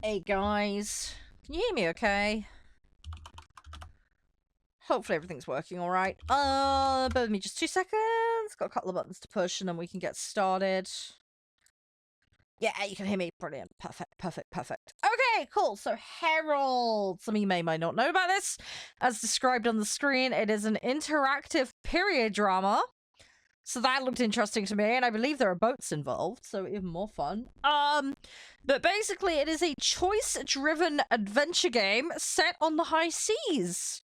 Hey guys, can you hear me okay? Hopefully everything's working alright. Bear with me just 2 seconds. Got a couple of buttons to push and then we can get started. Yeah, you can hear me. Brilliant. Perfect, perfect, perfect. Okay, cool. So Herald. Some of you may not know about this. As described on the screen, it is an interactive period drama. So that looked interesting to me, and I believe there are boats involved, so even more fun. But basically it is a choice-driven adventure game set on the high seas.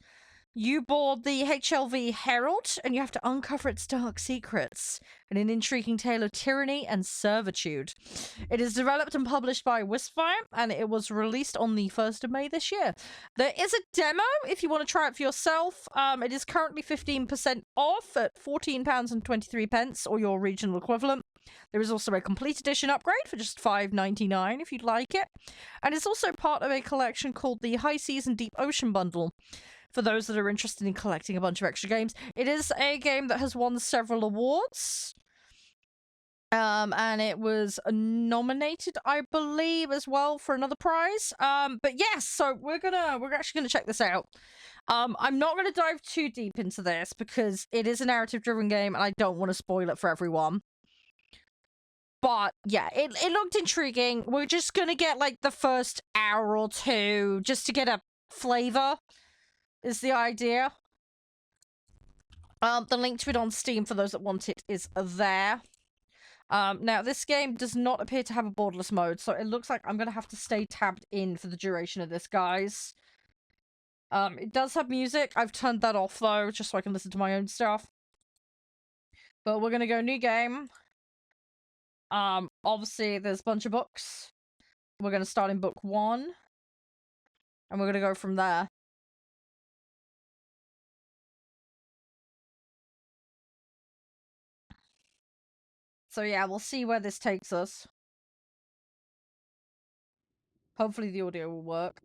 You board the HLV Herald, and you have to uncover its dark secrets in an intriguing tale of tyranny and servitude. It is developed and published by Wispfire, and it was released on the 1st of May this year. There is a demo if you want to try it for yourself. It is currently 15% off at £14.23, or your regional equivalent. There is also a complete edition upgrade for just $5.99 if you'd like it. And it's also part of a collection called the High Seas and Deep Ocean Bundle, for those that are interested in collecting a bunch of extra games. It is a game that has won several awards. And it was nominated, I believe, as well for another prize. But yes, so we're actually gonna check this out. I'm not gonna dive too deep into this because it is a narrative-driven game and I don't want to spoil it for everyone. But yeah, it looked intriguing. We're just gonna get like the first hour or two just to get a flavor, is the idea. The link to it on Steam for those that want it is there. Now this game does not appear to have a borderless mode, so it looks like I'm gonna have to stay tabbed in for the duration of this, guys. It does have music. I've turned that off though, just so I can listen to my own stuff. But we're gonna go new game. Obviously there's a bunch of books. We're gonna start in book 1. And we're gonna go from there. So yeah, we'll see where this takes us. Hopefully the audio will work.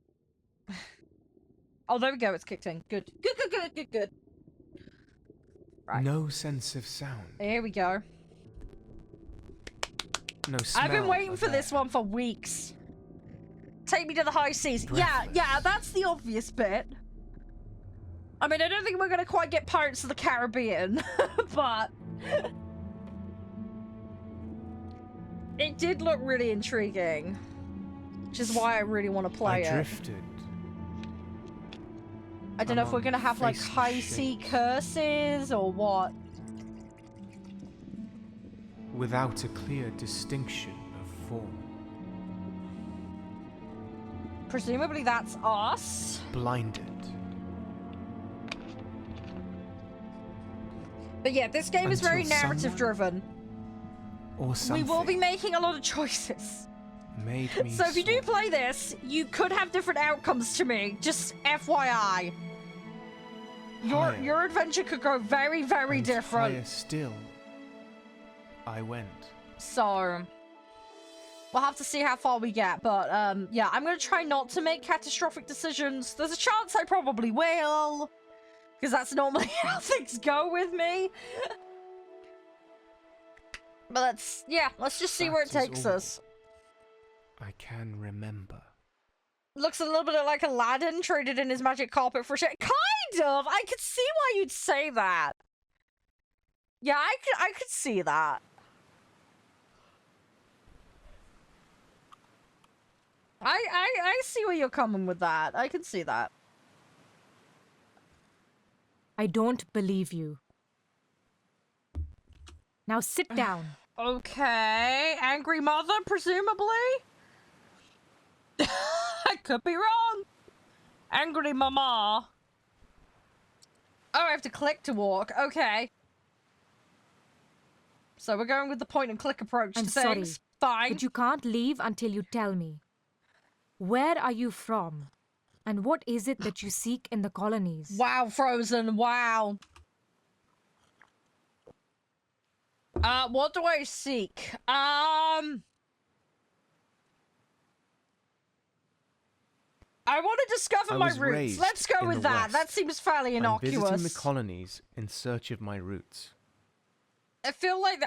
Oh, there we go, it's kicked in. Good. Good, good, good, good, good. Right. No sense of sound. Here we go. No smell. I've been waiting for this one for weeks. Take me to the high seas. Yeah, that's the obvious bit. I mean, I don't think we're gonna quite get Pirates of the Caribbean, but it did look really intriguing, which is why I really want to play it. I drifted. I don't know if we're gonna have like high sea curses or what. Without a clear distinction of form. Presumably that's us. Blinded. But yeah, this game is very narrative driven. Or something. We will be making a lot of choices. Made me so if you do play this, you could have different outcomes to me. Just FYI. Your adventure could go very, very different. Higher still, I went. So we'll have to see how far we get, but yeah, I'm gonna try not to make catastrophic decisions. There's a chance I probably will, because that's normally how things go with me. But let's just see where it takes us. I can remember. Looks a little bit like Aladdin traded in his magic carpet for shit. Kind of! I could see why you'd say that. Yeah, I could see that. I see where you're coming with that. I can see that. I don't believe you. Now sit down. Okay. Angry mother, presumably? I could be wrong. Angry mama. Oh, I have to click to walk. Okay. So we're going with the point and click approach to things. Fine. But you can't leave until you tell me. Where are you from? And what is it that you seek in the colonies? Wow, Frozen, wow. What do I seek? I want to discover my roots. Let's go with that. That seems fairly innocuous. I'm visiting the colonies in search of my roots. I feel like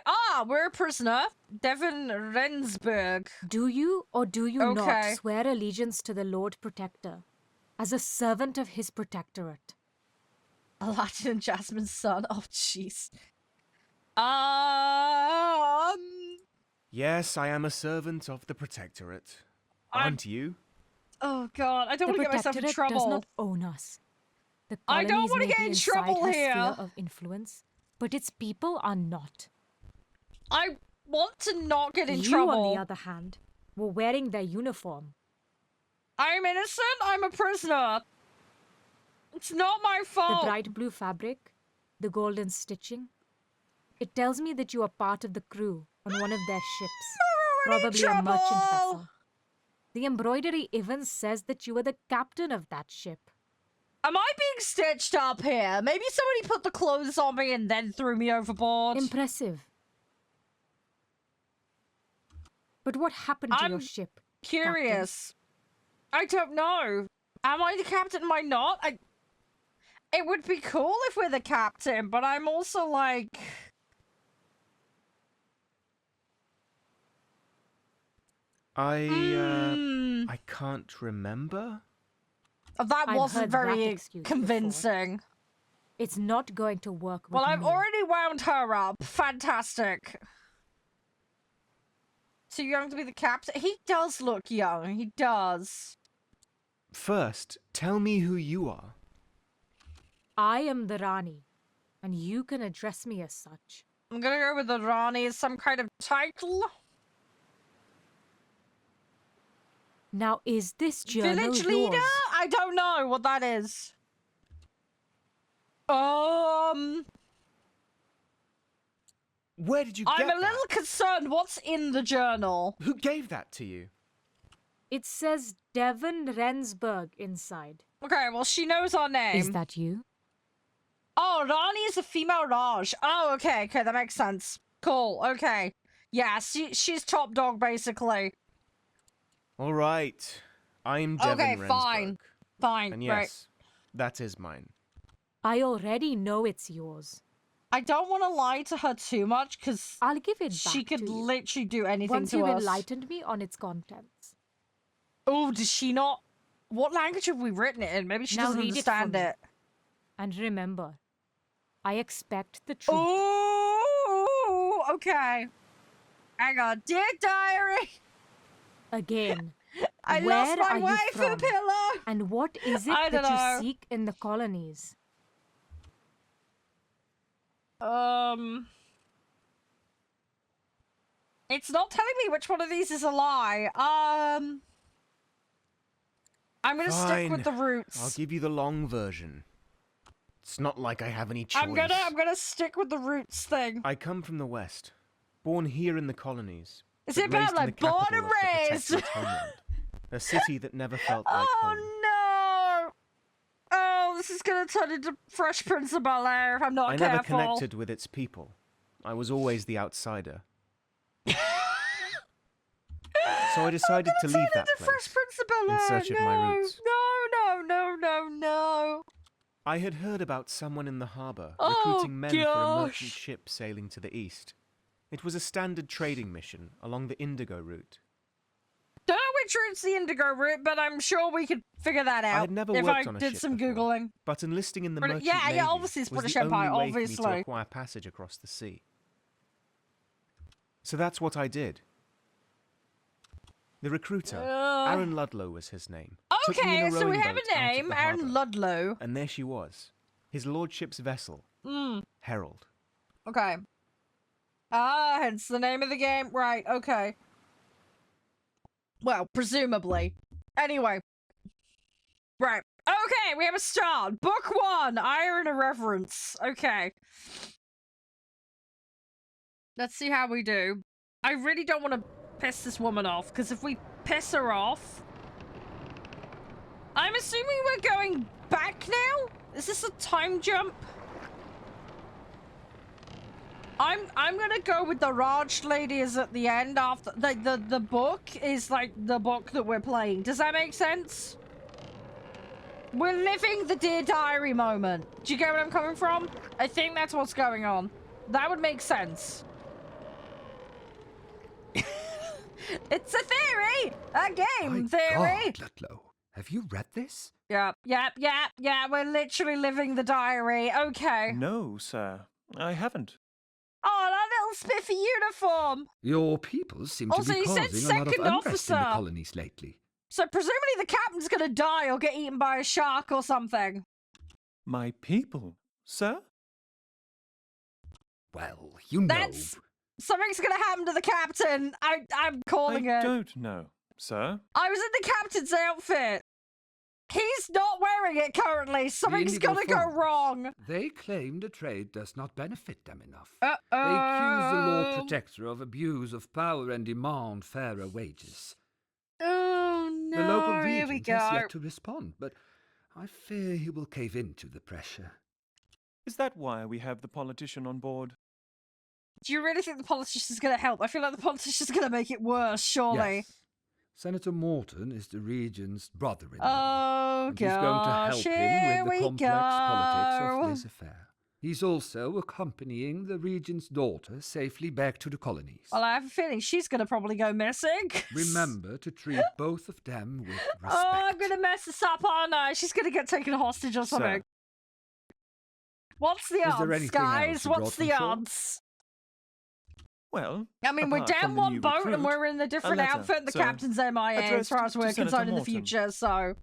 we're a prisoner. Devin Rensburg. Do you or do you not Okay. swear allegiance to the Lord Protector as a servant of his protectorate? Aladdin and Jasmine's son. Oh, jeez. Yes, I am a servant of the Protectorate. Aren't you? Oh God, I don't The want to get myself in protectorate does trouble. not own us. The I don't colonies wanna may get be in inside trouble her here. sphere of influence, but its people are not. I want to not get in You, trouble. on the other hand, were wearing their uniform. I'm innocent. I'm a prisoner. It's not my The fault. bright blue fabric, the golden stitching. It tells me that you are part of the crew on one of their ships, We're already in probably a merchant trouble. vessel. The embroidery even says that you are the captain of that ship. Am I being stitched up here? Maybe somebody put the clothes on me and then threw me overboard. Impressive. But what happened to your I'm ship? Curious. I don't know. Am I the captain? Am I not? It would be cool if we're the captain, but I'm also like... I can't remember. That I've wasn't heard that very excuse convincing. It's not going to work with Well, I've me. already wound her up. Fantastic. Too young to be the captain? He does look young. He does. First, tell me who you are. I am the Rani, and you can address me as such. I'm gonna go with the Rani as some kind of title. Now, is this journal Village leader? yours? I don't know what that is. Where did you get I'm a that? little concerned what's in the journal. Who gave that to you? It says Devon Rensburg inside. Okay, well, she knows our name. Is that you? Oh, Rani is a female Raj. Oh, okay, that makes sense. Cool, okay. Yeah, she's top dog, basically. All right. I'm Devin Okay, Rensburg. Fine, And right. yes, that is mine. I already know it's yours. I don't want to lie to her too much, because I'll give it back she could to you literally do anything once to you've us. enlightened me on its contents. Oh, does she not? What language have we written it in? Maybe she Now doesn't read it for understand me. it. And remember, I expect the truth. Oh, okay. Hang on. Dear diary, Again, I where lost my are you waifu from? pillow. And what is it I that don't know. you seek in the colonies? It's not telling me which one of these is a lie. I'm gonna stick with the Fine. roots. I'll give you the long version. It's not like I have any choice. I'm gonna stick with the roots thing. I come from the West, born here in the colonies. Is but it about, raised in like, the capital born and of the raised? Protectorate's homeland, a city that never felt like home. Oh no! Oh, this is gonna turn into Fresh Prince of Bel-Air if I'm not I careful. never connected with its people. I was always the outsider. So I decided to leave that Fresh place Prince of Bel-Air. in search of my roots. No. I had heard about someone in the harbour Oh, recruiting men for a merchant gosh. ship sailing to the east. It was a standard trading mission along the Indigo route. Don't know which route's the Indigo route, but I'm sure we could figure that out I had never if worked I on a did ship some before, Googling. but enlisting in the British- merchant yeah, navy obviously it's was British the Empire, only way for me obviously. to acquire passage across the sea. So that's what I did. The recruiter, Aaron Ludlow was his name. took me in Okay, a so we rowing have boat a out of name, the Aaron harbour. Ludlow. And there she was, his lordship's vessel, Herald. Okay. Hence the name of the game. Right, okay. Well, presumably. Anyway. Right. Okay, we have a start. Book 1, Iron Irreverence. Okay. Let's see how we do. I really don't want to piss this woman off, because if we piss her off... I'm assuming we're going back now? Is this a time jump? I'm gonna go with the Raj lady is at the end after the book is like the book that we're playing. Does that make sense? We're living the Dear Diary moment. Do you get where I'm coming from? I think that's what's going on. That would make sense. It's a theory! A game theory! God, Ludlow, have you read this? Yeah, we're literally living the diary. Okay. No, sir, I haven't. Oh, that little spiffy uniform! Your people seem to Also, be you said causing a lot of second unrest in the officer. colonies lately. So presumably the captain's gonna die or get eaten by a shark or something. My people, sir? Well, you know. That's... Something's gonna happen to the captain. I'm calling I it. don't know, sir. I was in the captain's outfit. He's not wearing it currently. Something's indigo gonna go farmers, wrong. They claim the trade does not benefit them enough. Uh-oh. They accuse the Lord Protector of abuse of power and demand fairer wages. Oh no! The local Here we regent go. has yet to respond, but I fear he will cave into the pressure. Is that why we have the politician on board? Do you really think the politician's gonna help? I feel like the politician's gonna make it worse. Surely. Yes. Senator Morton is the regent's brother-in-law. Oh and he's going to gosh! help Here him with we the complex politics go. of this affair. He's also accompanying the regent's daughter safely back to the colonies. Well, I have a feeling she's gonna probably go missing. Remember to treat both of them with respect. Oh, I'm gonna mess this up, aren't I? She's gonna get taken hostage or something. Sir. What's the Is there odds, anything else guys? you What's brought from the shore? odds? Well, I mean, we're apart down from the one new boat and recruit, we're in a different letter, outfit and the sir, captain's MIA as addressed far as to we're Senator concerned in the Morton. future, so...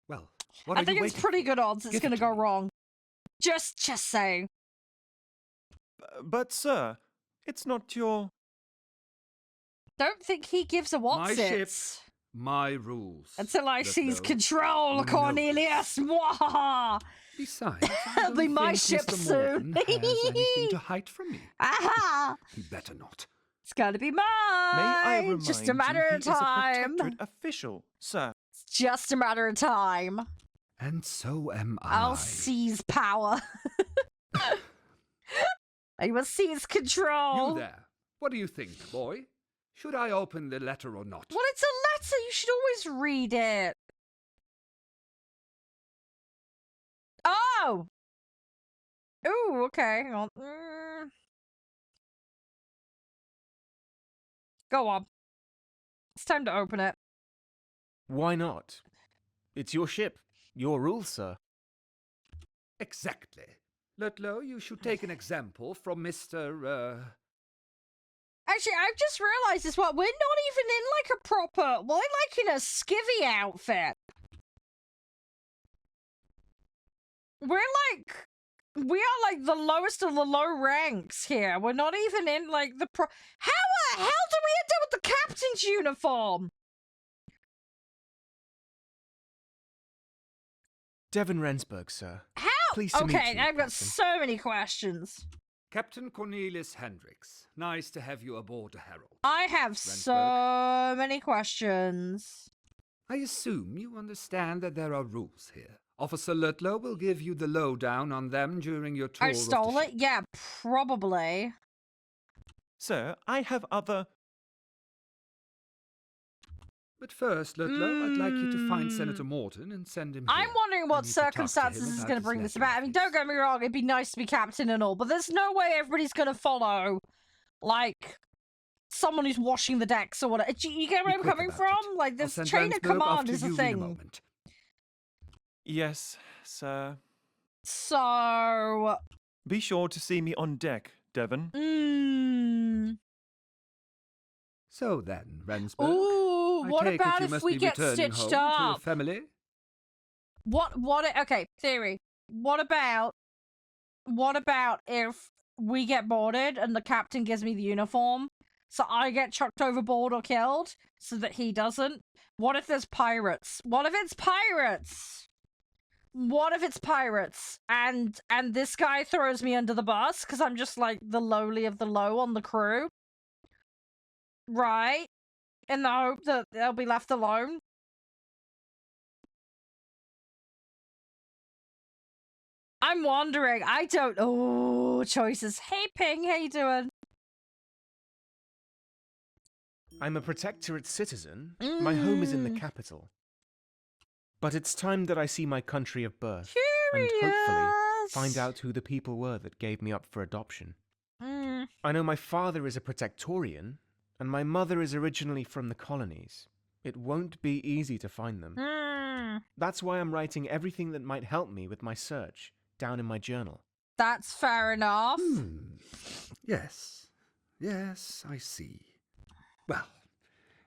Well, what I are think you it's waiting pretty for? good odds it's Give it gonna to go me. wrong. Just saying. But, sir, it's not your... Don't think he gives a what's My ship, it. my rules. Until I seize Ludlow. control, You know Cornelius! Mwahaha! Besides, I It'll be don't my think ship Mr. soon. Morton has anything to hide from me. Aha! He better not. It's gonna be mine! May I remind Just a you matter he of is a time. protectorate official, sir. It's just a matter of time. And so am I. I'll seize power. I will seize control. You there. What do you think, boy? Should I open the letter or not? Well, it's a letter. You should always read it. Oh! Ooh, okay. Hang on. Go on. It's time to open it. Why not? It's your ship. Your rules, sir. Exactly. Ludlow, you should take an example from Mr. Actually, I've just realised as well, we're not even in like a proper... We're like in a skivvy outfit. We're like... We are like the lowest of the low ranks here. We're not even in like the pro... How the hell did we end up with the captain's uniform? Devon Rensburg, sir. How? Pleased to meet Okay, you, I've got Captain. so many questions. Captain Cornelius Hendricks. Nice to have you aboard the Herald. I have so many questions. I assume you understand that there are rules here. Officer Ludlow will give you the lowdown on them during your tour I stole of the it? ship. Yeah, probably. Sir, I have other... But first, Ludlow, I'd like you to find Senator Morton and send him I'm here. wondering I what need to talk to him circumstances is about going to his bring this letter about. I mean, don't get me wrong, it'd be nice to be captain and all, but there's no way everybody's going to follow, like, someone who's washing the decks or whatever. You get where Be I'm quick coming about from? it. Like, I'll this send chain of Rensburg command after is a you in thing. moment. Yes, sir. So... Be sure to see me on deck, Devon. So then, Rensburg, Ooh, I what take it about you if must we be get returning stitched home to up? your family? Okay, theory. What about if we get boarded and the captain gives me the uniform, so I get chucked overboard or killed, so that he doesn't? What if there's pirates? What if it's pirates? What if it's pirates and this guy throws me under the bus because I'm just like the lowly of the low on the crew? Right? In the hope that they'll be left alone? I'm wondering. I don't... Oh, choices. Hey, Ping. How you doing? I'm a protectorate citizen. My home is in the capital. But it's time that I see my country of birth. And hopefully does. Find out who the people were that gave me up for adoption. Mm. I know my father is a Protectorian, and my mother is originally from the colonies. It won't be easy to find them. Mm. That's why I'm writing everything that might help me with my search down in my journal. That's fair enough. Yes. Yes, I see. Well,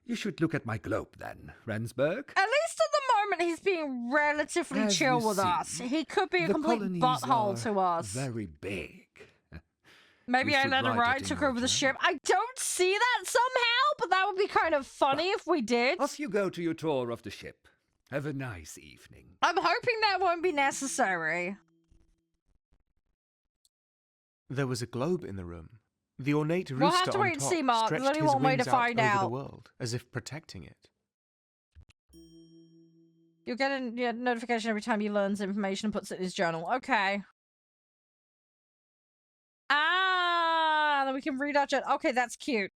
you should look at my globe then, Rensburg. At least at the moment, he's being relatively As chill you with see, us. He could be a the complete colonies butthole are to us. very big. Maybe You I should let him write it ride, in took your over the journal. ship. I don't see that somehow, but that would be kind of funny if we did. Off you go to your tour of the ship. Have a nice evening. I'm hoping that won't be necessary. There was a globe in the room. The ornate We'll have rooster to on wait and top see, Mark. There's stretched only his one way to wings out find over out. the world, as if protecting it. You'll get a notification every time he learns information and puts it in his journal. Okay. Ah, then we can read our journal. Okay, that's cute.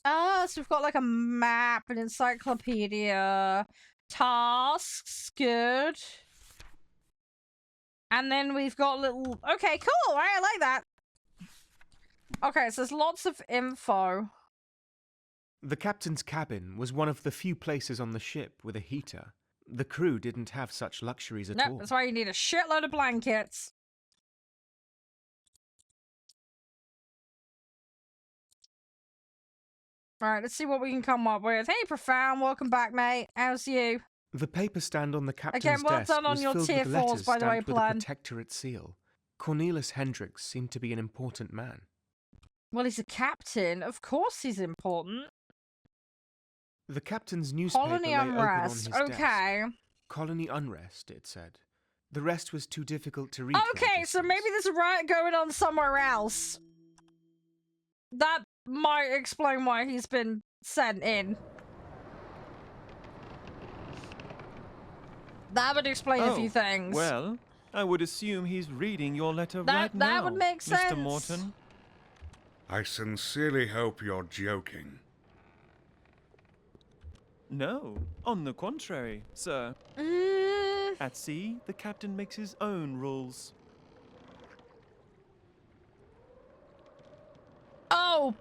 Ah, so we've got like a map, an encyclopedia, tasks, good. And then we've got little... Okay, cool, right? I like that. Okay, so there's lots of info. The captain's cabin was one of the few places on the ship with a heater. The crew didn't have such luxuries at all. Nope, that's why you need a shitload of blankets. Alright, let's see what we can come up with. Hey, Profound, welcome back, mate. How's you? The paper stand on the captain's Again, well desk done on was your filled tier with 4s, letters by the way, stamped with a Plan. protectorate seal. Cornelis Hendricks seemed to be an important man. Well, he's a captain. Of course he's important. The captain's newspaper Colony lay open on unrest. his desk. Okay. Colony unrest, it said. The rest was too difficult to read. Okay, so maybe there's a riot going on somewhere else. That might explain why he's been sent in. That would explain a few things. Well, I would assume he's reading your letter right now. That would make sense. Mr. Morton. I sincerely hope you're joking. No, on the contrary, sir. Mm, At sea, the captain makes his own rules. oh.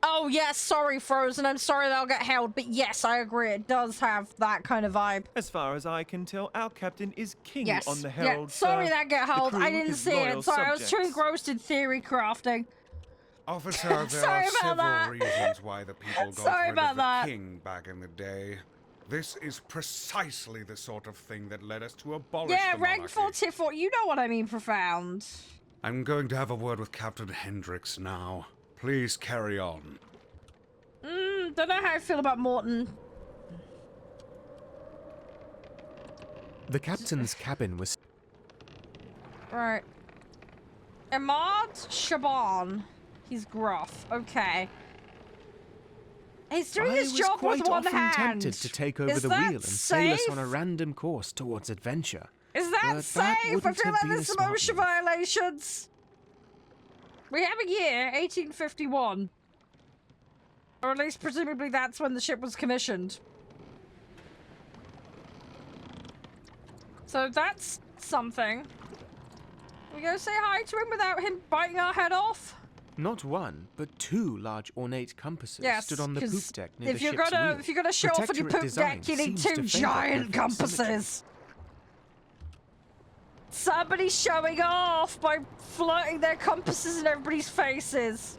Oh, yes, sorry, Frozen. I'm sorry that I'll get held, but yes, I agree. It does have that kind of vibe. As far as I can tell, our captain is king Yes. on the Herald, Yeah, sorry sir. that get held. The I crew didn't is see loyal it. Sorry, I was too subjects. engrossed in theory crafting. Officer, there Sorry are about several that. reasons why the people got Sorry rid about of the that. king back in the day. This is precisely the sort of thing that led us to abolish Yeah, the rank monarchy. 4, tier 4. You know what I mean, Profound. I'm going to have a word with Captain Hendricks now. Please carry on. Don't know how I feel about Morton. The captain's cabin was... Right. Ahmad Shaban. He's gruff. Okay. He's doing his was job quite with one often hand. tempted to take over Is the that wheel and sail us safe? on a random course towards adventure. Is that But safe? I wouldn't feel have like been a there's some smart OSHA move. violations. We have a year, 1851. Or at least presumably that's when the ship was commissioned. So that's something. We go say hi to him without him biting our head off? Not one, but two large ornate compasses Yes, stood on the 'cause poop deck near if the you're ship's gonna wheel. if you're gonna show off on your Protectorate poop deck, design you need seems two to favour giant perfect symmetry. compasses. Somebody's showing off by flirting their compasses in everybody's faces.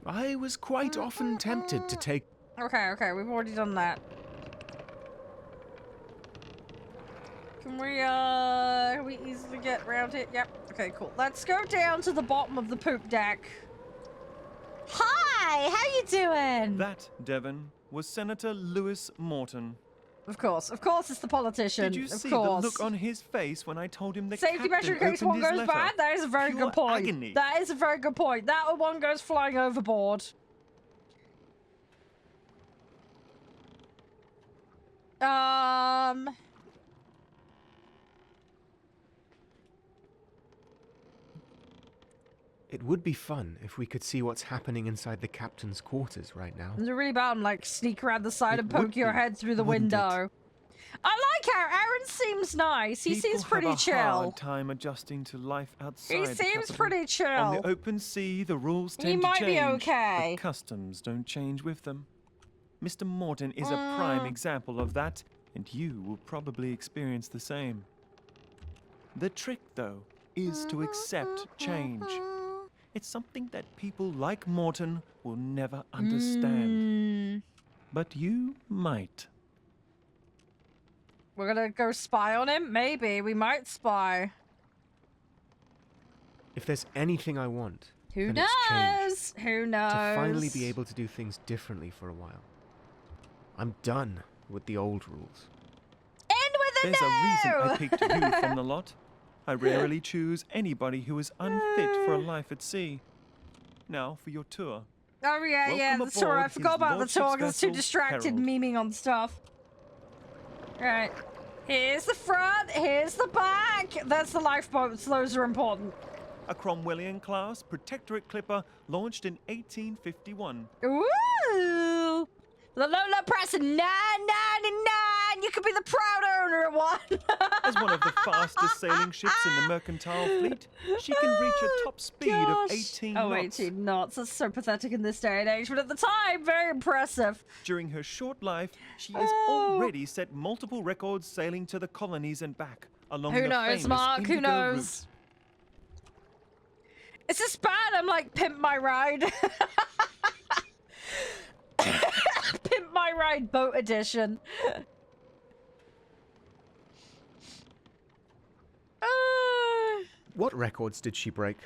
I was quite often tempted to take... Okay, we've already done that. Can we easily get around it? Yep. Okay, cool. Let's go down to the bottom of the poop deck. Hi, how you doing? That, Devon, was Senator Lewis Morton. Of course it's the politician. Did you of see course. the look on his face when I told him the Safety captain measure in case opened one his goes letter? bad? That is a very Pure good point. agony. That is a very good point. That one goes flying overboard. It would be fun if we could see what's happening inside the captain's quarters right now. It's really bad. Like sneak around the side It and would poke your be, head through the wouldn't it? window. I like Aaron seems nice. He People seems pretty have a chill. hard time adjusting to life outside He the seems capital. pretty On chill. the open sea, the rules He tend to might change. be okay. But customs don't change with them. Mr. Morton is a prime example of that, and you will probably experience the same. The trick, though, is to accept change. It's something that people like Morton will never understand. But you might. We're gonna go spy on him? Maybe. We might spy. If there's anything I want, Who then it's change. knows? Who knows? To finally be able to do things differently for a while. I'm done with the old rules. End with a There's no! a reason I picked you from the lot. I rarely choose anybody who is unfit for a life at sea. Now for your tour. Oh yeah, yeah, Welcome the tour. I aboard forgot His about the Lordship's tour because I was too vessel, distracted Herald. memeing on stuff. Right. Here's the front, here's the back. That's the lifeboats. Those are important. A Cromwellian-class Protectorate clipper launched in 1851. Ooh! The Lola Press 999. You could be the proud owner of one. As one of the fastest sailing ships in the mercantile fleet, she can reach a top speed of 18 Oh, knots. 18 knots. That's so pathetic in this day and age, but at the time, very impressive. During her short life, she has Oh. already set multiple records sailing to the colonies and back along Who the knows, famous Mark? Who Indigo knows? Is this bad? I'm like, pimp my ride. Pimp my ride boat edition. What records did she break?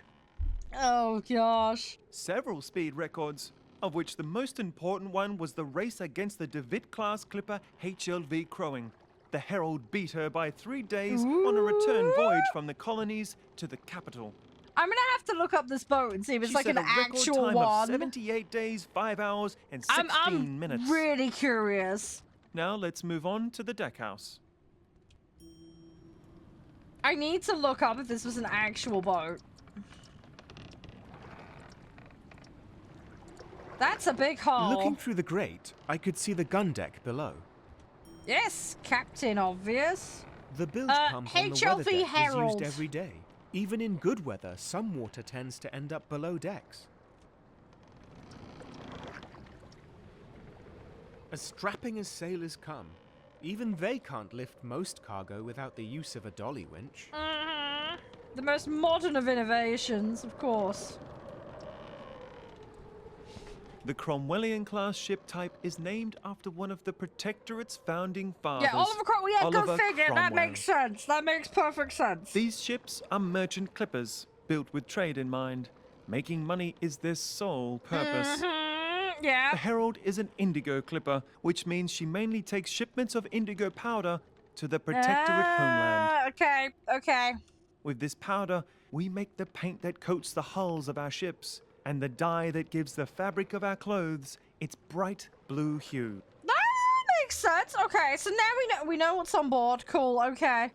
Oh gosh. Several speed records, of which the most important one was the race against the DeWitt-class clipper HLV Crowing. The Herald beat her by 3 days on a return voyage from the colonies to the capital. I'm gonna have to look up this boat and see if it's She like set an a record actual time one. of 78 days, 5 hours, and 16 I'm minutes. really curious. Now let's move on to the deckhouse. I need to look up if this was an actual boat. That's a big hole. Looking through the grate, I could see the gun deck below. Yes, Captain Obvious. The bilge pump on the weather HLV deck Herald. is used every day. Even in good weather, some water tends to end up below decks. As strapping as sailors come, even they can't lift most cargo without the use of a dolly winch. The most modern of innovations, of course. The Cromwellian-class ship type is named after one of the Protectorate's founding fathers. Yeah, Oliver Cromwell. Yeah, go Oliver figure. That Cromwell. makes sense. That makes perfect sense. These ships are merchant clippers, built with trade in mind. Making money is their sole purpose. Yeah. The Herald is an indigo clipper, which means she mainly takes shipments of indigo powder to the Protectorate homeland. Okay, okay. With this powder, we make the paint that coats the hulls of our ships, and the dye that gives the fabric of our clothes its bright blue hue. That makes sense. Okay, so now we know what's on board. Cool. Okay.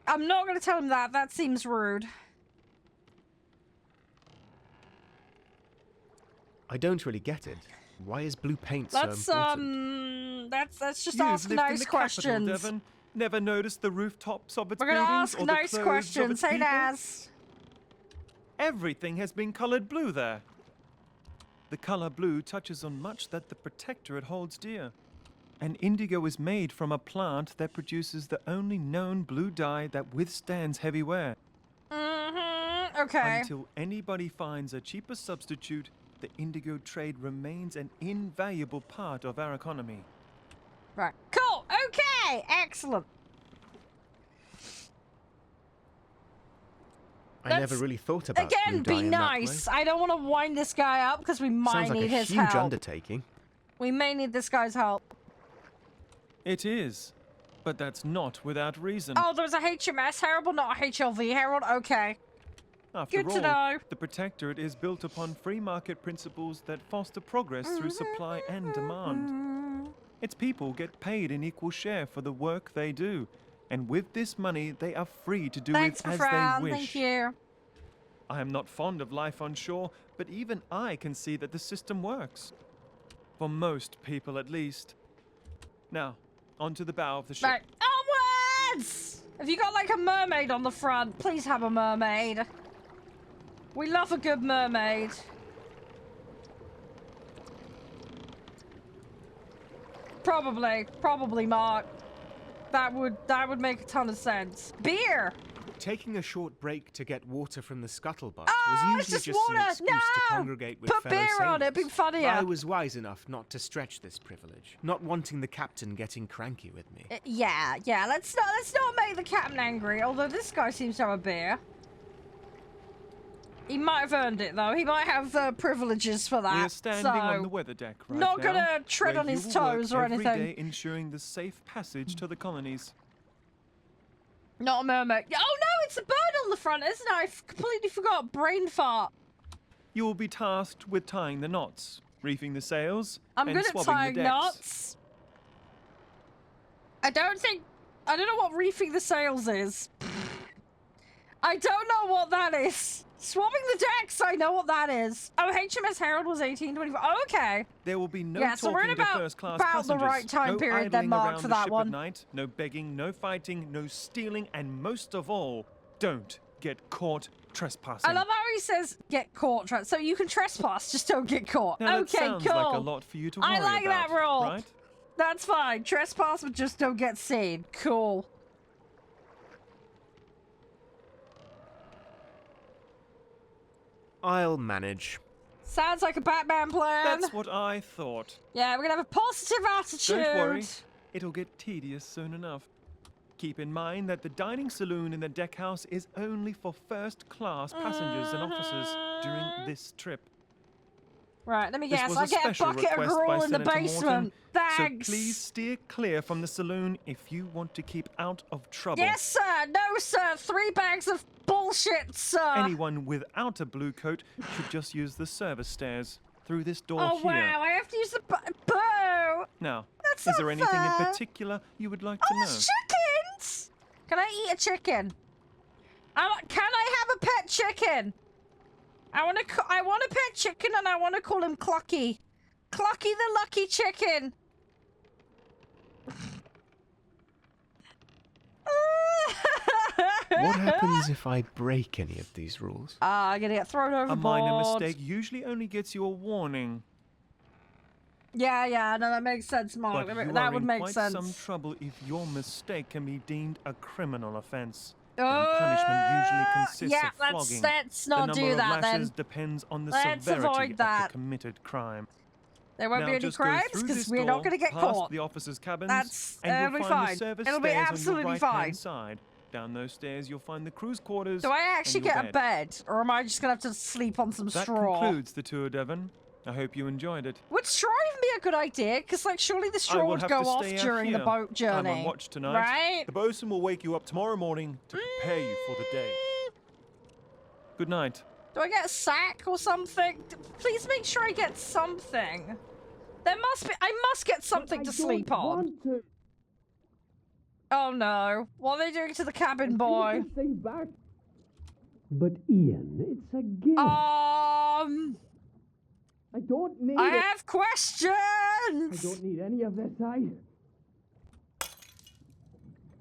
I'm not gonna tell him that. That seems rude. I don't really get it. Why is blue paint so Let's important? let's just You've ask lived in nice the capital, questions. Devon. Never noticed the rooftops of its We're gonna buildings ask or the nice clothes questions. of its Hey, people? Naz. Everything has been colored blue there. The color blue touches on much that the Protectorate holds dear. And indigo is made from a plant that produces the only known blue dye that withstands heavy wear. Okay. Until anybody finds a cheaper substitute, the indigo trade remains an invaluable part of our economy. Right. Cool. Okay. Excellent. I never really thought about Again, blue dye be in that nice. way. I don't want to wind this guy up because we might Sounds like need a his huge help. undertaking. We may need this guy's help. It is, but that's not without reason. Oh, there was a HMS Herald, but not a HLV Herald. Okay. After good to all, know. the Protectorate is built upon free market principles that foster progress through supply and demand. Its people get paid an equal share for the work they do, and with this money, they are free to do Thanks, it my as friend. they wish. Thank you. I am not fond of life on shore, but even I can see that the system works. For most people, at least. Now, onto the bow of the ship. Right. Onwards! Have you got like a mermaid on the front? Please have a mermaid. We love a good mermaid. Probably, Mark. That would make a ton of sense. Beer! Taking a short break to get water from the scuttlebutt Oh, was it's usually just an water! excuse to No! congregate with Put fellow beer on it, sailors. it'd be funnier. I was wise enough not to stretch this privilege, not wanting the captain getting cranky with me. Yeah. Let's not make the captain angry. Although this guy seems to have a beer. He might have earned it though. He might have privileges for that. We are standing on the weather deck right not now, gonna tread where on you his will work toes or every anything. day ensuring the safe passage to the colonies. Not a mermaid. Oh no, it's a bird on the front, isn't it? I completely forgot. Brain fart. You will be tasked with tying the knots, reefing the sails, I'm and good at swabbing tying the decks. knots. I don't know what reefing the sails is. I don't know what that is. Swabbing the decks, I know what that is. Oh, HMS Herald was 1824. Oh, okay. There will be no Yeah, so we're talking in to about- first-class about the passengers. right time no period then, idling Mark, around for the that ship one. At night, no begging, no fighting, no stealing, and most of all, don't get caught trespassing. I love how he says get caught. So you can trespass, just don't get caught. Now, okay, that sounds cool. like a lot for you to worry I like about, that rule. right? That's fine. Trespass, but just don't get seen. Cool. I'll manage. Sounds like a Batman plan. That's what I thought. Yeah, we're gonna have a positive attitude. Don't worry, it'll get tedious soon enough. Keep in mind that the dining saloon in the deckhouse is only for first-class passengers and officers during this trip. Right, let me This guess. was I a get a special bucket of request by gruel in the Senator basement. Morton, Thanks. So please steer clear from the saloon if you want to keep out of trouble. Yes, sir. No, sir. 3 bags of bullshit, sir. Anyone without a blue coat should just use the service stairs through this door Oh, here. wow. I have to use the boo. Now, That's is not there anything in fair. particular you would like to Oh, know? there's chickens. Can I eat a chicken? Can I have a pet chicken? I want a pet chicken, and I want to call him Clucky. Clucky the lucky chicken. What happens if I break any of these rules? I'm gonna get thrown overboard. A minor mistake usually only gets you a warning. Yeah, no, that makes sense, Mark. But you That are would in make quite sense. some trouble if your mistake can be deemed a criminal offense. Then punishment usually consists yeah, of flogging. let's the not number do of that lashes then. depends on the Let's severity avoid of that. the committed crime. There won't Now be any just go crimes through because this we're door, not going to get past caught. the officers' cabins, That's and it'll you'll be find fine. the service It'll be stairs absolutely on your fine. right-hand side. Down those stairs, you'll find the crew's quarters. Do I actually and your get a bed, or am I just going to have to sleep on some That straw? concludes the tour, Devon. I hope you enjoyed it. Would straw even be a good idea? Because, like, surely the I straw will would have go to off stay out during the here. boat journey. I'm on watch tonight. Right? The bosun will wake you up tomorrow morning to prepare you for the day. Good night. Do I get a sack or something? Please make sure I get something. There must be. I must get something to sleep on. Oh no! What are they doing to the cabin boy? But Ian, it's a gift. I don't need I it. have questions. I don't need any of this.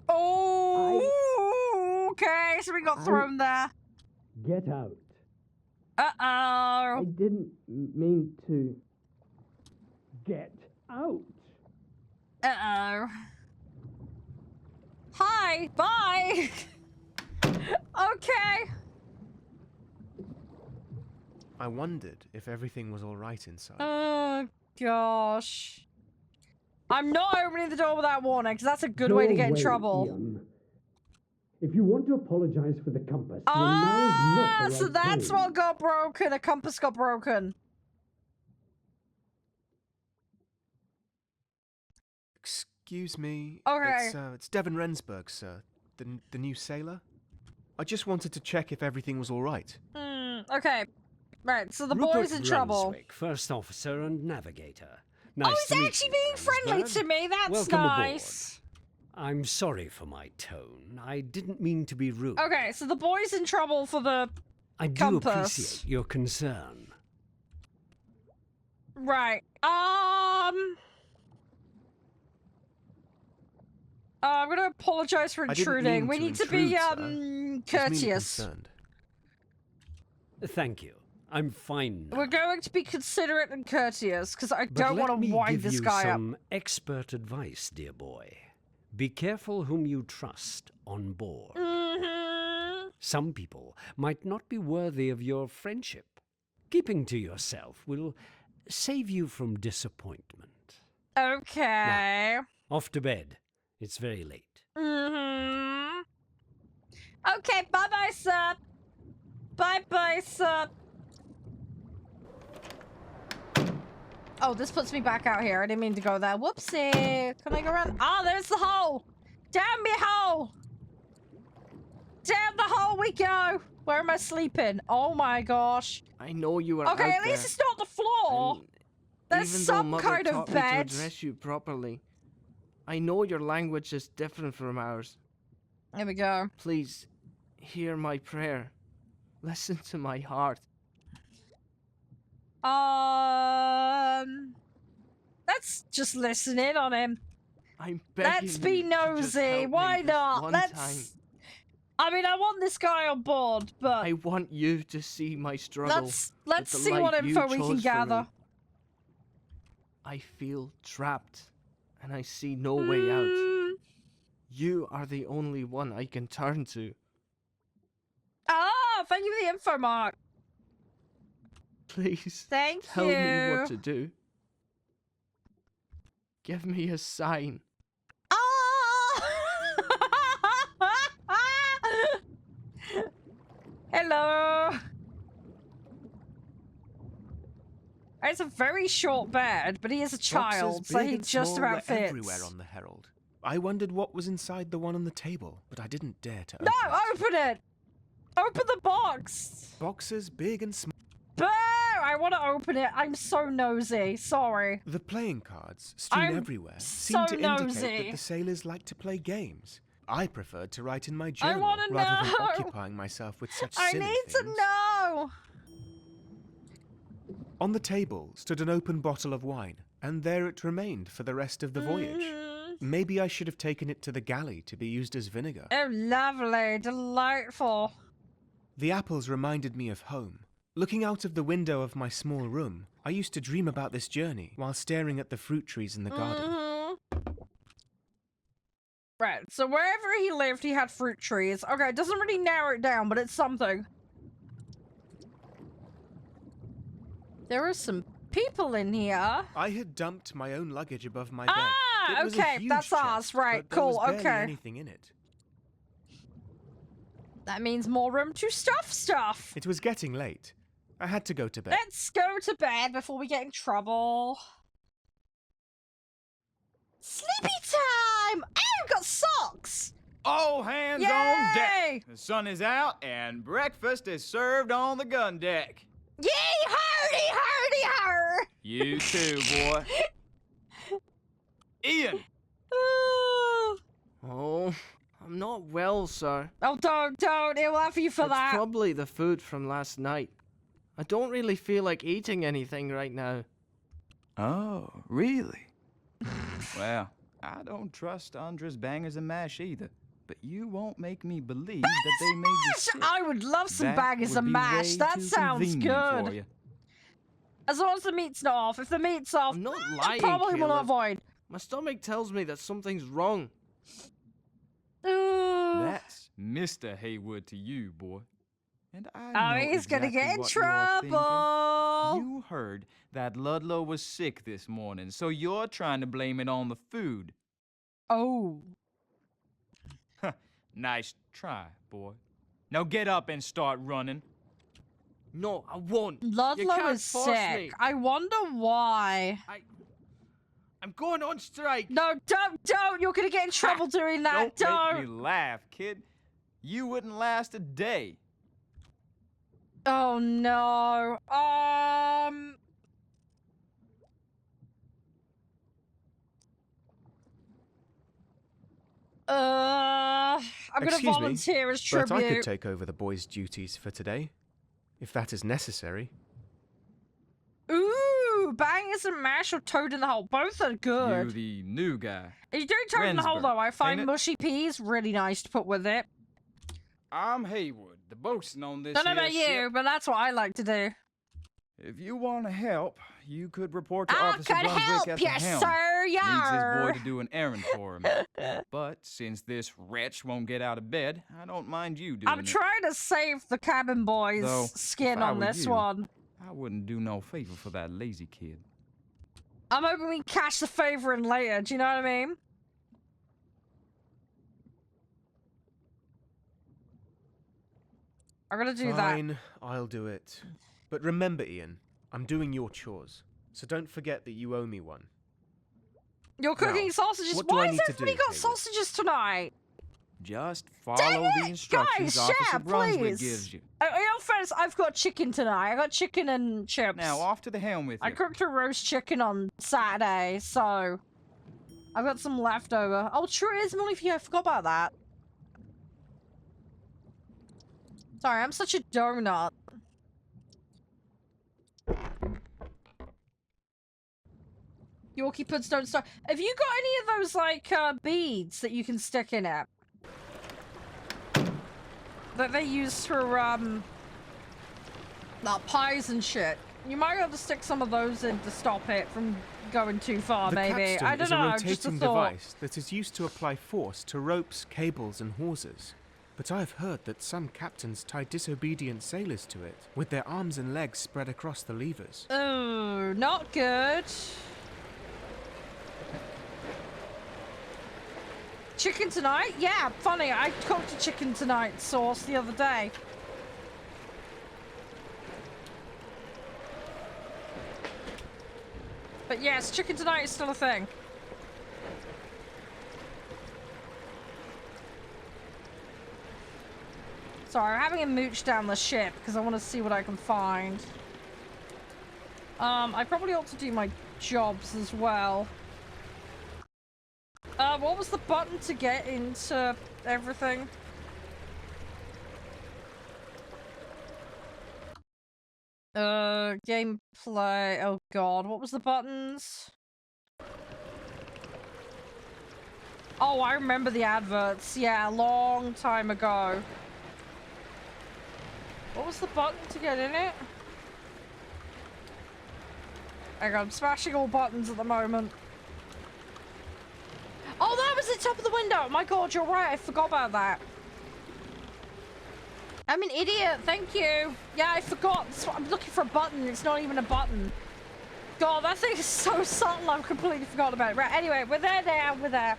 Oh, okay. So we got thrown there. Get out. Uh I oh. didn't mean to. Get out. Uh oh. Hi. Bye. Okay. I wondered if everything was all right inside. Oh gosh. I'm not opening the door without warning, because that's a good way to get in Go away, trouble. Ian. If you want to apologize for the compass, then now is not the So right that's time. what got broken. A compass got broken. Excuse me. Okay. It's Devon Rensburg, sir. The new sailor. I just wanted to check if everything was all right. Okay. Right, so the Rupert boy's in trouble. Brunswick, first officer and navigator. Nice Oh, to he's meet actually you, being friendly Rensburg. to me. That's Welcome nice. Aboard. I'm sorry for my tone. I didn't mean to be rude. Okay, so the boy's in trouble for the I do compass. appreciate your concern. Right. I'm gonna apologize for I didn't intruding. mean We to need to be intrude, sir. Just merely courteous. concerned. Thank you. I'm fine now. We're going to be considerate and courteous because I But don't let want me to wind give this you guy up. some expert advice, dear boy. Be careful whom you trust on board. Mm-hmm. Some people might not be worthy of your friendship. Keeping to yourself will save you from disappointment. Okay. Off to bed. It's very late. Mm-hmm. Okay, bye-bye, sir. Bye-bye, sir. Oh, this puts me back out here. I didn't mean to go there. Whoopsie. Can I go around? Ah, there's the hole. Down me hole. Down the hole we go. Where am I sleeping? Oh my gosh. I know you are Okay, out at least there, it's not the floor. and There's even though some Mother kind of taught me bed. to address you properly, I know your language is different from ours. Here we go. Please, hear my prayer. Listen to my heart. Let's just listen in on him. I'm begging Let's be you to just nosy. help Why me this not? one Let's. time. I mean, I want this guy on board, but I want you to see my struggle. let's with the see what life you info we can chose for gather. me. I feel trapped, and I see no way out. Mm. You are the only one I can turn to. Ah, thank you for the info, Mark. Please, Thank tell you. me what to do. Give me a sign. Ah! Hello. It's a very short bed, but he is a child, Boxes so big he and just small about were fits. everywhere on the Herald. I wondered what was inside the one on the table, but I didn't dare to No, open it. open it! Open the box! Boxes big and small. Boo! I want to open it. I'm so nosy. Sorry. The playing cards, strewn I'm everywhere, so seemed to indicate nosy. that the sailors like to play games. I preferred to write in my journal wanna rather know. than occupying myself with such I silly need things. to know. On the table stood an open bottle of wine, and there it remained for the rest of the voyage. Mhm. Maybe I should have taken it to the galley to be used as vinegar. Oh, lovely. Delightful. The apples reminded me of home. Looking out of the window of my small room, I used to dream about this journey while staring at the fruit trees in the garden. Mhm. Right, so wherever he lived, he had fruit trees. Okay, it doesn't really narrow it down, but it's something. There are some people in here. I had dumped my own luggage above my bed. Ah, It was a okay, huge that's chest, ours, right, but there cool, was barely okay. anything in it. That means more room to stuff stuff. It was getting late. I had to go to bed. Let's go to bed before we get in trouble. Sleepy time! Oh, we've got socks! All hands Yay! on deck. The sun is out and breakfast is served on the gun deck. Yay, hardy, hardy, har! You too, boy. Ian, Oh, I'm not well, sir. Oh, don't. He'll have you for It's that. probably the food from last night. I don't really feel like eating anything right now. oh, really? Well, I don't trust Andres bangers and mash either, but you won't make me believe that they made you sick. I would love some That bangers would and be mash. way That too sounds convenient for good. you. As long as the meat's not off. If the meat's off, I'm not I lying, probably will Caleb. avoid. My stomach tells me that something's wrong. Ooh. That's Mr. Haywood to you, boy. And I Oh, know he's gonna exactly get in what you're thinking. trouble. You heard that Ludlow was sick this morning, so you're trying to blame it on the food. Oh. Nice try, boy. Now get up and start running. No, I won't. You Ludlow can't is force sick. me. I wonder why. I'm going on strike. No, don't. You're gonna get in trouble doing that. Don't make me laugh, kid. You wouldn't last a day. Oh no. I'm gonna Excuse me, volunteer as But I could tribute. take over the boys' duties for today. if that is necessary. Ooh, bangers and mash or toad in the hole. Both are You good. the new guy. If you do toad in the hole, Rensburg, though, I find ain't it? mushy peas really nice to put with it. I'm Haywood, the bosun on this Don't know here about you, ship. but that's what I like to do. If you want to help, you could report to I Officer could Brunswick help at you, the helm. sir, Needs his yar. boy to do an errand for him. But since this wretch won't get out of bed, I don't mind you doing I'm it. trying to save the cabin boy's Though, skin if I on were this you, one. I wouldn't do no favor for that lazy kid. I'm hoping we cash the favor in later, do you know what I mean? I'm gonna do that. Fine, I'll do it. But remember, Ian, I'm doing your chores, so don't forget that you owe me one. You're cooking Now, sausages. what do I Why has need to everybody do, got Haywood? sausages tonight? Just Dang follow the it! instructions Guys, Officer yeah, Brunswick please. gives you. In all fairness, I've got chicken tonight. I got chicken and chips. Now, off to the helm with you. I cooked a roast chicken on Saturday, so I've got some leftover. Oh, true, it is money for you. I forgot about that. Sorry, I'm such a donut. Yorkie puds don't start. Have you got any of those, like, beads that you can stick in it? That they use for, like, pies and shit. You might be able to stick some of those in to stop it from going too far, The maybe. capstan I don't is a know, just a rotating thought. device that is used to apply force to ropes, cables, and hawsers. But I've heard that some captains tie disobedient sailors to it, with their arms and legs spread across the levers. Oh, not good. Chicken tonight? Yeah, funny. I cooked a chicken tonight sauce the other day. But yes, chicken tonight is still a thing. Sorry, I'm having a mooch down the ship because I want to see what I can find. I probably ought to do my jobs as well. What was the button to get into everything? Gameplay. Oh god, what was the buttons? Oh, I remember the adverts. Yeah, a long time ago. What was the button to get in it? Hang on, I'm smashing all buttons at the moment. Oh, that was the top of the window! My god, you're right, I forgot about that. I'm an idiot, thank you. Yeah, I forgot. I'm looking for a button, it's not even a button. God, that thing is so subtle, I've completely forgotten about it. Right, anyway, we're there now, we're there.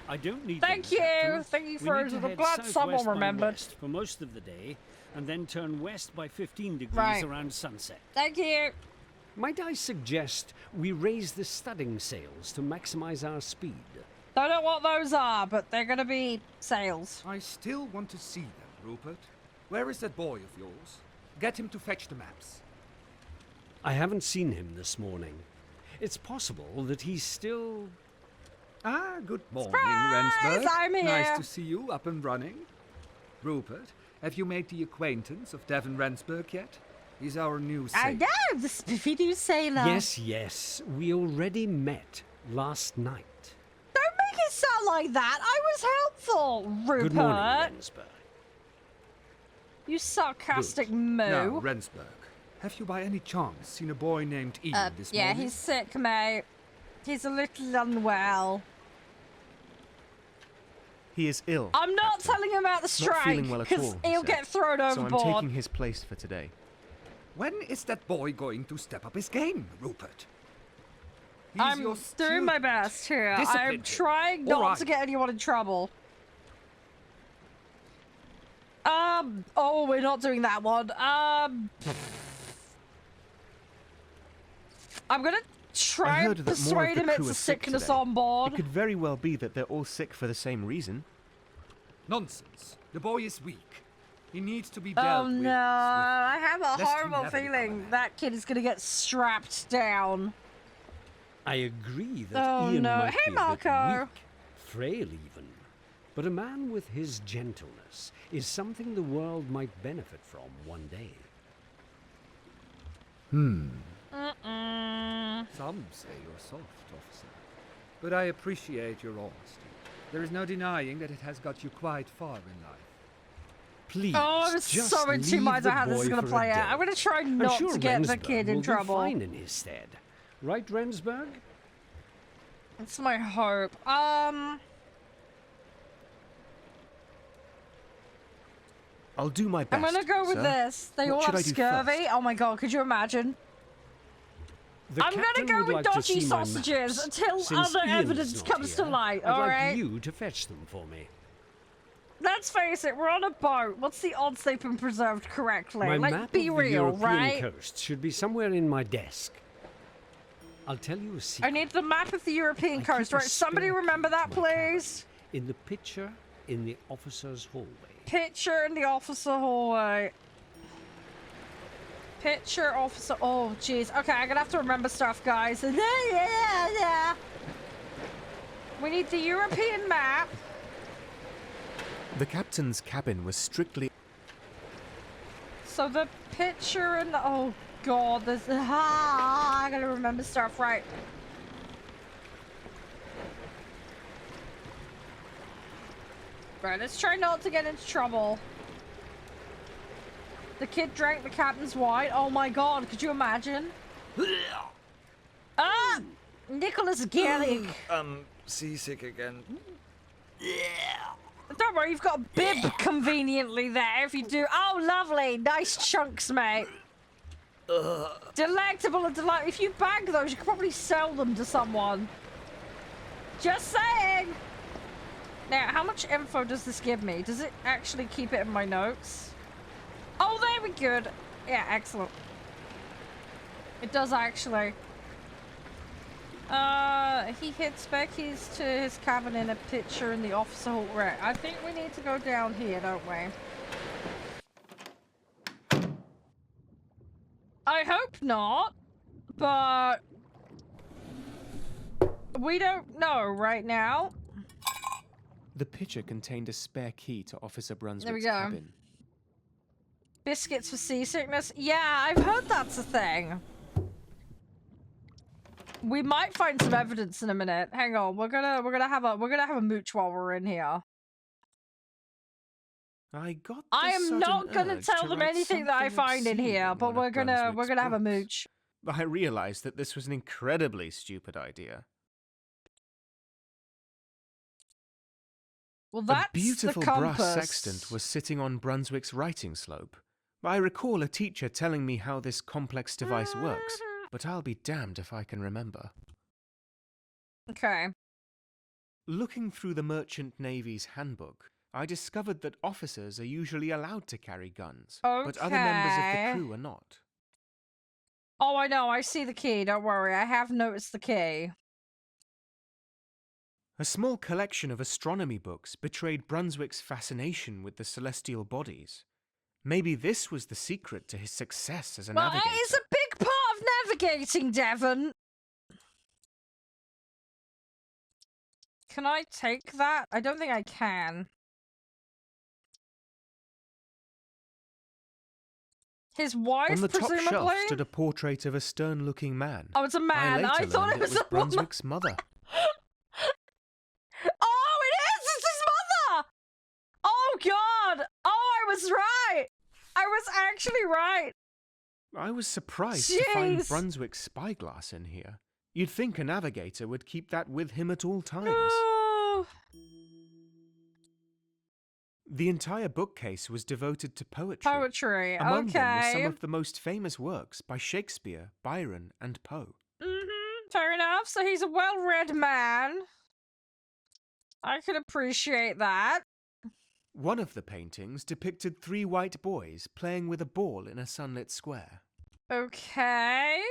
I don't need Thank them, you! Captain. Thank you We for need to I'm head glad southwest someone by remembered. west for most of the day, and then turn west by 15 degrees Right. around sunset. Thank you. Might I suggest we raise the studding sails to maximize our speed? Don't know what those are, but they're gonna be sails. I still want to see them, Rupert. Where is that boy of yours? Get him to fetch the maps. I haven't seen him this morning. It's possible that he's still... Ah, good morning, Surprise! Rensburg. I'm here. Nice to see you up and running. Rupert, have you made the acquaintance of Devon Rensburg yet? He's our new sailor. I know, the spiffy new sailor. Yes, we already met last night. Don't make it sound like that. I was helpful, Rupert. Good morning, Rensburg. You sarcastic Good. moo. Now, Rensburg, have you by any chance seen a boy named Ian this yeah, morning? he's sick, mate. He's a little unwell. He is ill. I'm not Captain. telling him about the Not strike, feeling well at all, he he'll said. get thrown So overboard. I'm taking his place for today. When is that boy going to step up his game, Rupert? He's I'm your doing my student. best here. Discipline I'm him. trying All not right. to get anyone in trouble. Oh, we're not doing that one. I'm gonna I try heard and that more of persuade the him crew it's are a sick sickness today. on board. It could very well be that they're all sick for the same reason. Nonsense. The boy is weak. He needs to be dealt Oh with. no, swiftly. I have a Lest he horrible never become a feeling man. that kid is gonna get strapped down. I agree that Oh, Ian no. might Hey, be Marco. a bit weak, frail even. But a man with his gentleness is something the world might benefit from one day. Some say you're soft, officer. But I appreciate your honesty. There is no denying that it has got you quite far in life. Please, Oh, I was just so in two leave minds the on how this is boy going to for a play out. day. I'm going to try I'm not sure to get the Rensburg kid in will trouble. do fine in his stead. Right, Rensburg? That's my hope. I'll do my best. I'm gonna go with sir. this. They What all should have I do scurvy. first? Oh my god, could you imagine? The I'm gonna captain go would with like to dodgy see my sausages maps. until Since other Ian is evidence not comes to here, light, I'd alright? like you to fetch them for me. Let's face it, we're on a boat. What's the odds they've been preserved correctly? My Like, map be of the real, European right? coast should be somewhere in my desk. I'll tell you a secret. I need the map of the European I coast, keep a right? Somebody spare remember that, copy in my cabin. please? In the picture in the officer's hallway. Picture in the officer hallway. Picture officer. Oh, jeez. Okay, I'm gonna have to remember stuff, guys. Yeah. We need the European map. The captain's cabin was strictly. So the picture and the. Oh, God. There's. I gotta remember stuff, right? Right, let's try not to get into trouble. The kid drank the captain's wine. Oh my god, could you imagine? Ah! Nicholas Garrick. Seasick again. Don't worry, you've got a bib conveniently there if you do. Oh, lovely. Nice chunks, mate. Delectable and delightful. If you bag those, you could probably sell them to someone. Just saying. Now, how much info does this give me? Does it actually keep it in my notes? Oh, there we go. Yeah, excellent. It does actually. He hits Becky's to his cabin in a picture in the officer hall. Right, I think we need to go down here, don't we? I hope not, but we don't know right now. The picture contained a spare key to Officer Brunswick's There we go. cabin. Biscuits for seasickness? Yeah, I've heard that's a thing. We might find some evidence in a minute. Hang on, we're gonna have a mooch while we're in here. I got. I am not gonna urge tell to them write anything that I something find in obscene here, in but one we're of gonna Brunswick's have a books. mooch. I realized that this was an incredibly stupid idea. Well, that's A beautiful the brass compass. sextant was sitting on Brunswick's writing slope. I recall a teacher telling me how this complex device works, but I'll be damned if I can remember. Okay. Looking through the Merchant Navy's handbook, I discovered that officers are usually allowed to carry guns, but other members of Okay. the crew are not. Oh, I know. I see the key. Don't worry. I have noticed the key. A small collection of astronomy books betrayed Brunswick's fascination with the celestial bodies. Maybe this was the secret to his success as a Well, navigator. it's a big part of navigating, Devon. Can I take that? I don't think I can. His wife, On the top presumably? shelf stood a portrait of a stern-looking man. Oh, it's a man. I I later thought learned it was a woman. Brunswick's mother. Oh, it is! It's his mother! Oh, God! Oh, I was right! I was actually right! I was surprised to find Jeez. Brunswick's spyglass in here. You'd think a navigator would keep that with him at all times. No. The entire bookcase was devoted to poetry. Poetry, Among them were some okay. of the most famous works by Shakespeare, Byron, and Poe. Fair enough. So he's a well-read man. I can appreciate that. One of the paintings depicted 3 white boys playing with a ball in a sunlit square. Okay.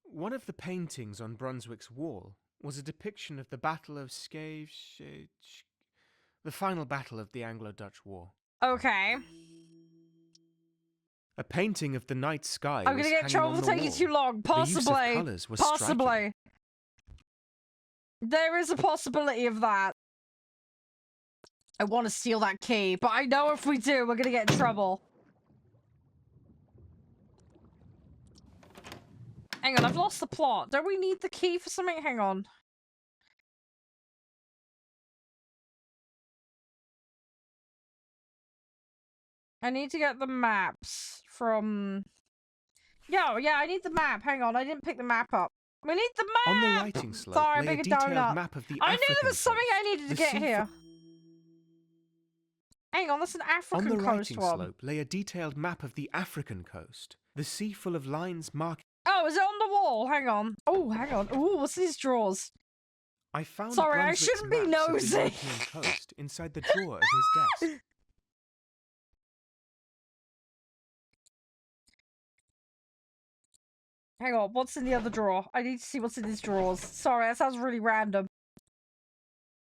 One of the paintings on Brunswick's wall was a depiction of the Battle of the final battle of the Anglo-Dutch War. Okay. A painting of the night sky I'm was gonna get in hanging trouble on for the taking wall. too long. The use of Possibly. colours was Possibly. striking. There is a possibility of that. I want to steal that key, but I know if we do, we're gonna get in trouble. Hang on, I've lost the plot. Don't we need the key for something? Hang on. I need to get the maps from... yeah, I need the map. Hang on, I didn't pick the map up. We need the map! On the writing slope Sorry, lay a big detailed donut. map of the I knew African there was something coast. I needed to The get sea here. Hang on, that's an On African the coast writing one. slope lay a detailed map of the African coast. The sea full of lines marking... Oh, is it on the wall? Hang on. Oh, hang on. Ooh, what's these drawers? I found Sorry, I Brunswick's shouldn't be maps of the nosy. European coast inside the drawer of his desk. Hang on, what's in the other drawer? I need to see what's in these drawers. Sorry, that sounds really random.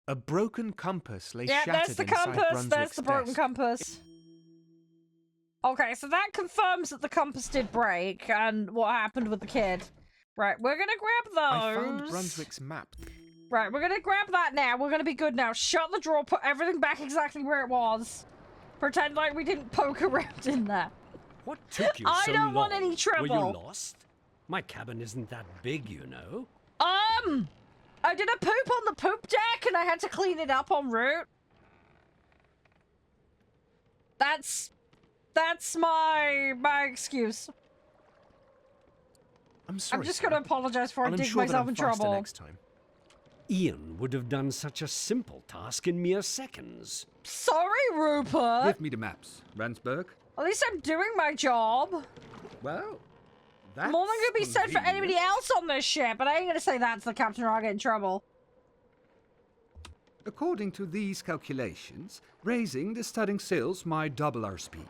A broken compass lay Yeah, shattered there's the inside compass. There's Brunswick's the broken desk. compass. Okay, so that confirms that the compass did break and what happened with the kid. Right, we're gonna grab those. I found Brunswick's map. Right, we're gonna grab that now. We're gonna be good now. Shut the drawer, put everything back exactly where it was. Pretend like we didn't poke around in there. What took you I so don't long? want any trouble. Were you lost? My cabin isn't that big, you know. I did a poop on the poop deck and I had to clean it up en route. That's my excuse. I'm sorry. I'm just sir. gonna apologize for I I'll dig ensure that myself I'm in faster trouble. next time. Ian would have done such a simple task in mere seconds. Sorry, Rupert. Give me the maps, Ransburg. At least I'm doing my job. Well, that's More than gonna be said for anybody convenient. else on this ship, but I ain't gonna say that to the captain or I'll get in trouble. According to these calculations, raising the studding sails might double our speed.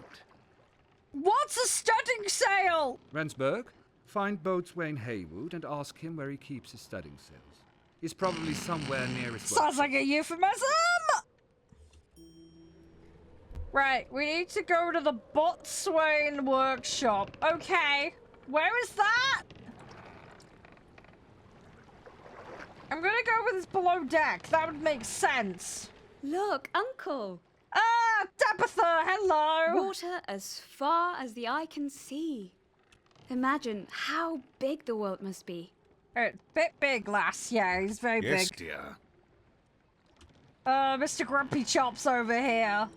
What's a studding sail? Ransburg, find Boatswain Haywood and ask him where he keeps his studding sails. He's probably somewhere near his Sounds like a euphemism! Right, we need to go to the Boatswain workshop. Okay, where is that? I'm gonna go with this below deck. That would make sense. Look, Uncle. Ah, Tabitha, hello. Water as far as the eye can see. Imagine how big the world must be. Bit big, lass. Yeah, he's very Yes, big. dear. Mr. Grumpy Chops over here.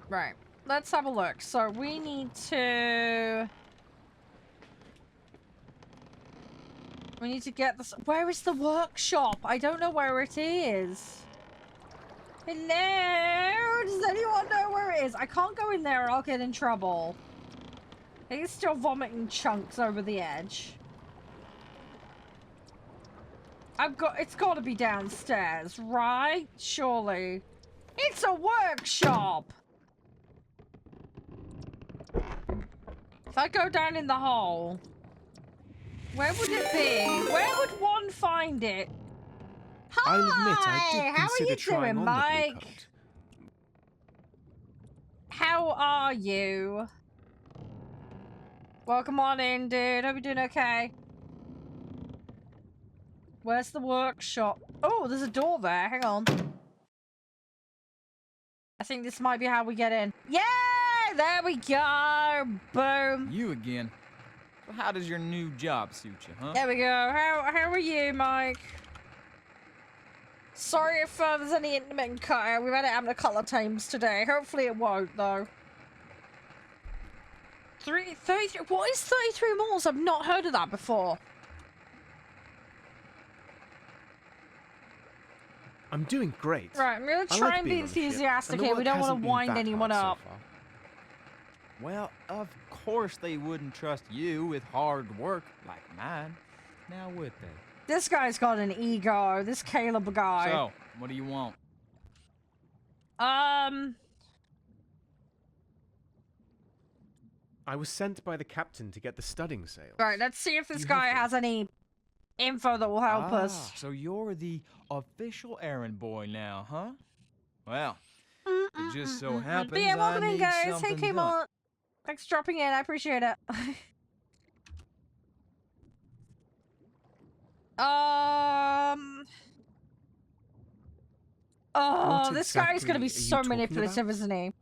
Right, let's have a look. So we need to... We need to get this... Where is the workshop? I don't know where it is. Hello? Does anyone know where it is? I can't go in there or I'll get in trouble. He's still vomiting chunks over the edge. It's gotta be downstairs, right? Surely. It's a workshop! If I go down in the hole, where would it be? Where would one find it? Hi! I'll admit I did How are consider you trying doing, on Mike? the blue coat. How are you? Welcome on in, dude. Hope you're doing okay. Where's the workshop? Oh, there's a door there. Hang on. I think this might be how we get in. Yay! There we go. Boom. You again. Well, how does your new job suit you, huh? There we go. How are you, Mike? Sorry if there's any intermittent cut. We've had it happen a couple of times today. Hopefully it won't, though. 33. What is 33 malls? I've not heard of that before. I'm doing great. Right, I'm gonna I try like and be being on the ship, enthusiastic and the here. We work don't want hasn't to been wind that anyone hard so up. far. Well, of course they wouldn't trust you with hard work like mine. Now would they? This guy's got an ego. This Caleb guy. So, what do you want? I was sent by the captain to get the studding sails. Right, let's see if this You guy have has any info that will help us. So you're the official errand boy now, huh? Well, it just so happens But yeah, welcome I in, need guys. Hey, something came done. on. Thanks for dropping in. I appreciate it. Oh, What this guy's gonna be exactly are so you talking manipulative, about? isn't he?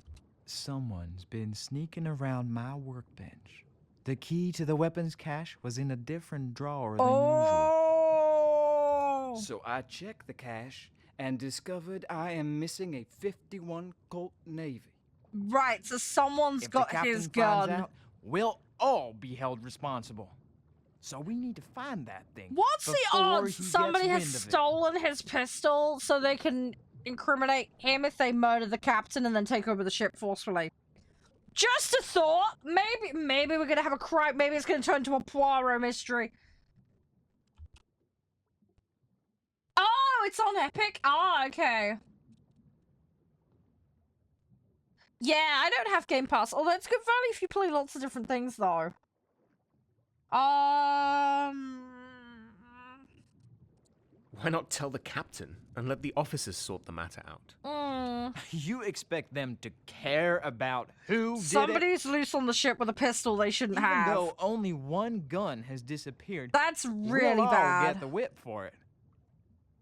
someone's been sneaking around my workbench. The key to the weapons cache was in a different drawer than usual. So I checked the cache and discovered I am missing a 51 Colt Navy. Right, so someone's got his gun. Out, we'll all be held responsible. So we need to find that thing. What's the odds somebody has stolen his pistol so they can incriminate him if they murder the captain and then take over the ship forcefully? Just a thought. Maybe we're gonna have a crime. Maybe it's gonna turn into a Poirot mystery. Oh, it's on Epic. Ah, okay. Yeah, I don't have Game Pass, although it's good value if you play lots of different things, though. Why not tell the captain and let the officers sort the matter out? You expect them to care about who did it? Somebody's loose on the ship with a pistol they shouldn't have. Even though only one gun has disappeared, that's really we'll all bad. get the whip for it.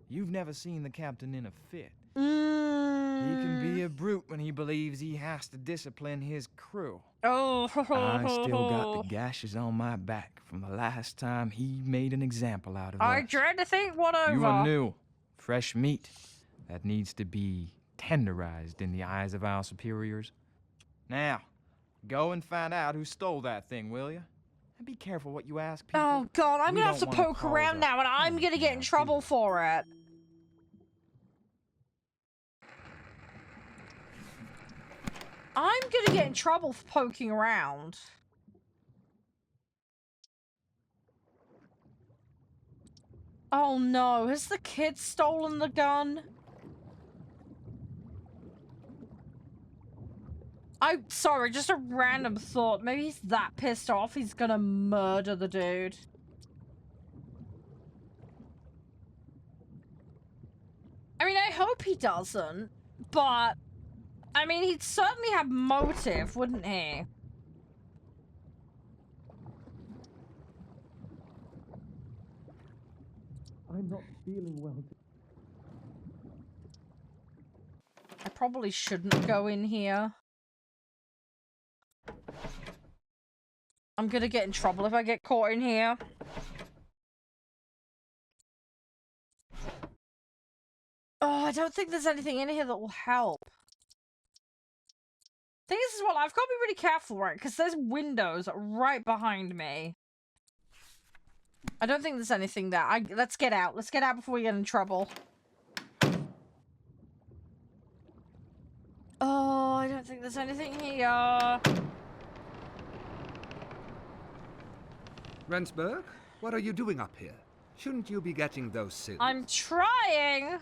You've never seen the captain in a fit. He can be a brute when he believes he has to discipline his crew. Oh, I still got the gashes on my back from the last time he made an example out of us. I dread to think what over. You are new, fresh meat that needs to be tenderized in the eyes of our superiors. Now, go and find out who stole that thing, will you? And be careful what you ask people. Oh God, I'm gonna have to poke around now, and I'm gonna get in trouble for it. I'm gonna get in trouble for poking around. Oh no, has the kid stolen the gun? I'm sorry, just a random thought. Maybe he's that pissed off he's gonna murder the dude. I mean, I hope he doesn't, but... I mean, he'd certainly have motive, wouldn't he? I'm not feeling well. I probably shouldn't go in here. I'm gonna get in trouble if I get caught in here. Oh, I don't think there's anything in here that will help. I think this is what I've got to be really careful, right? Because there's windows right behind me. I don't think there's anything there. Let's get out. Let's get out before we get in trouble. Oh, I don't think there's anything here. Rendsburg, what are you doing up here? Shouldn't you be getting those sills? I'm trying.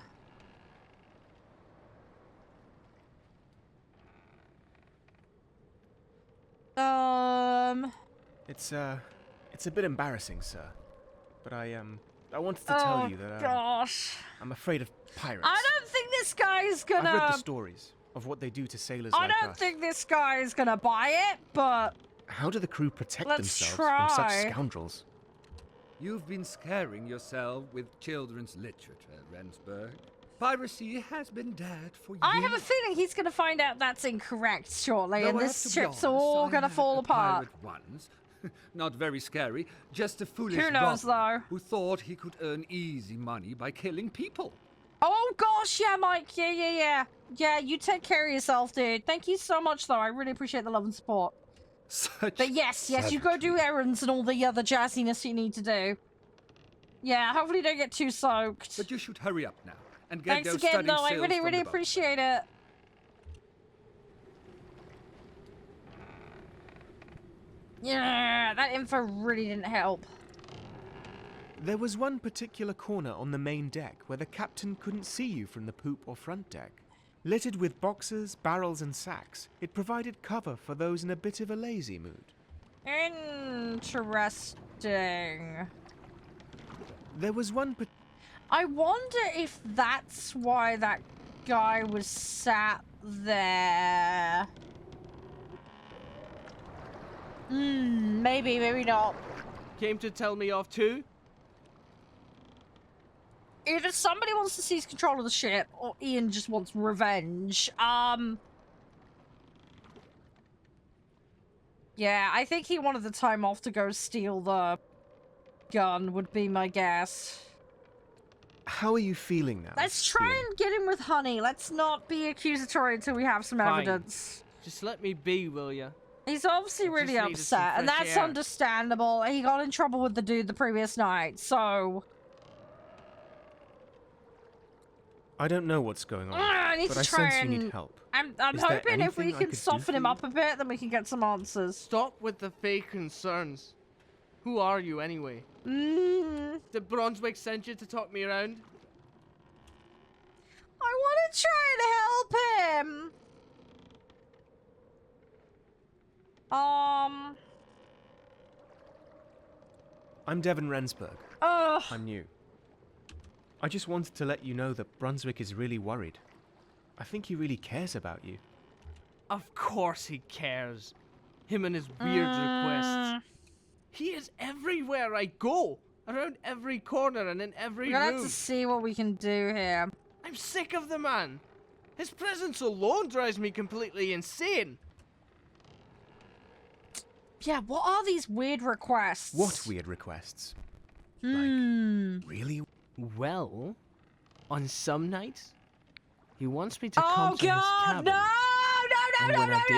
It's a bit embarrassing, sir. But I wanted to tell you that gosh. I'm afraid of pirates. I don't think this guy's gonna... I've read the stories of what they do to sailors like us. I don't think this guy is gonna buy it, but... How do the crew protect Let's themselves try. from such scoundrels? You've been scaring yourself with children's literature, Rendsburg. Piracy has been dead for years. I have a feeling he's gonna find out that's incorrect shortly, and this ship's all gonna fall apart. Once. Not very scary, just a foolish Who knows, robber though? who thought he could earn easy money by killing people. Oh gosh, yeah, Mike, yeah. Yeah, you take care of yourself, dude. Thank you so much, though. I really appreciate the love and support. But yes, you go do errands and all the other jazziness you need to do. Yeah, hopefully you don't get too soaked. But you should hurry up now and get Thanks those again, studding though. I sails really, from really the boat. appreciate it. Yeah, that info really didn't help. There was one particular corner on the main deck where the captain couldn't see you from the poop or front deck. Littered with boxes, barrels, and sacks, it provided cover for those in a bit of a lazy mood. Interesting. There was one... I wonder if that's why that guy was sat there. Maybe, maybe not. Came to tell me off too? Either somebody wants to seize control of the ship, or Ian just wants revenge. Yeah, I think he wanted the time off to go steal the gun, would be my guess. How are you feeling now? Let's try Ian? and get him with honey. Let's not be accusatory until we have some Fine. evidence. Just let me be, will ya? He's obviously I really just needed some upset, and fresh that's air. understandable. He got in trouble with the dude the previous night, so... I don't know what's going on, I need but to I try sense you and... need help. I'm Is there hoping if we anything I can could do soften for him you? up a bit, then we can get some answers. Stop with the fake concerns. Who are you, anyway? Did Brunswick send you to talk me around? I want to try and help him. I'm Devin Rensburg. Ugh. I'm new. I just wanted to let you know that Brunswick is really worried. I think he really cares about you. Of course he cares. Him and his weird requests. He is everywhere I go. Around every corner and in every We're gonna room. have to see what we can do here. I'm sick of the man. His presence alone drives me completely insane. Yeah, what are these weird requests? What weird requests? Really? Well, on some nights, he wants me to Oh come to his God, cabin. no! And when I do,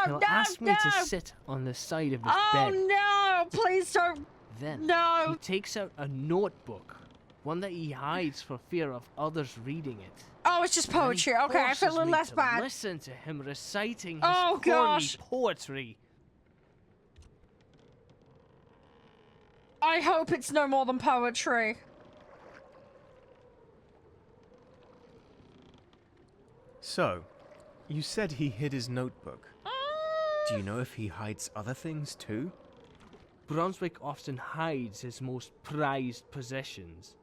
he'll no, ask me to sit on the side of his Oh bed. no! Please don't. Then No. he takes out a notebook, one that he hides for fear of others reading it. Oh, it's just And he poetry. Okay, I feel a forces little me less to bad. Listen to him reciting his Oh, corny gosh. poetry. I hope it's no more than poetry. So, you said he hid his notebook. Do you know if he hides other things too? Brunswick often hides his most prized possessions,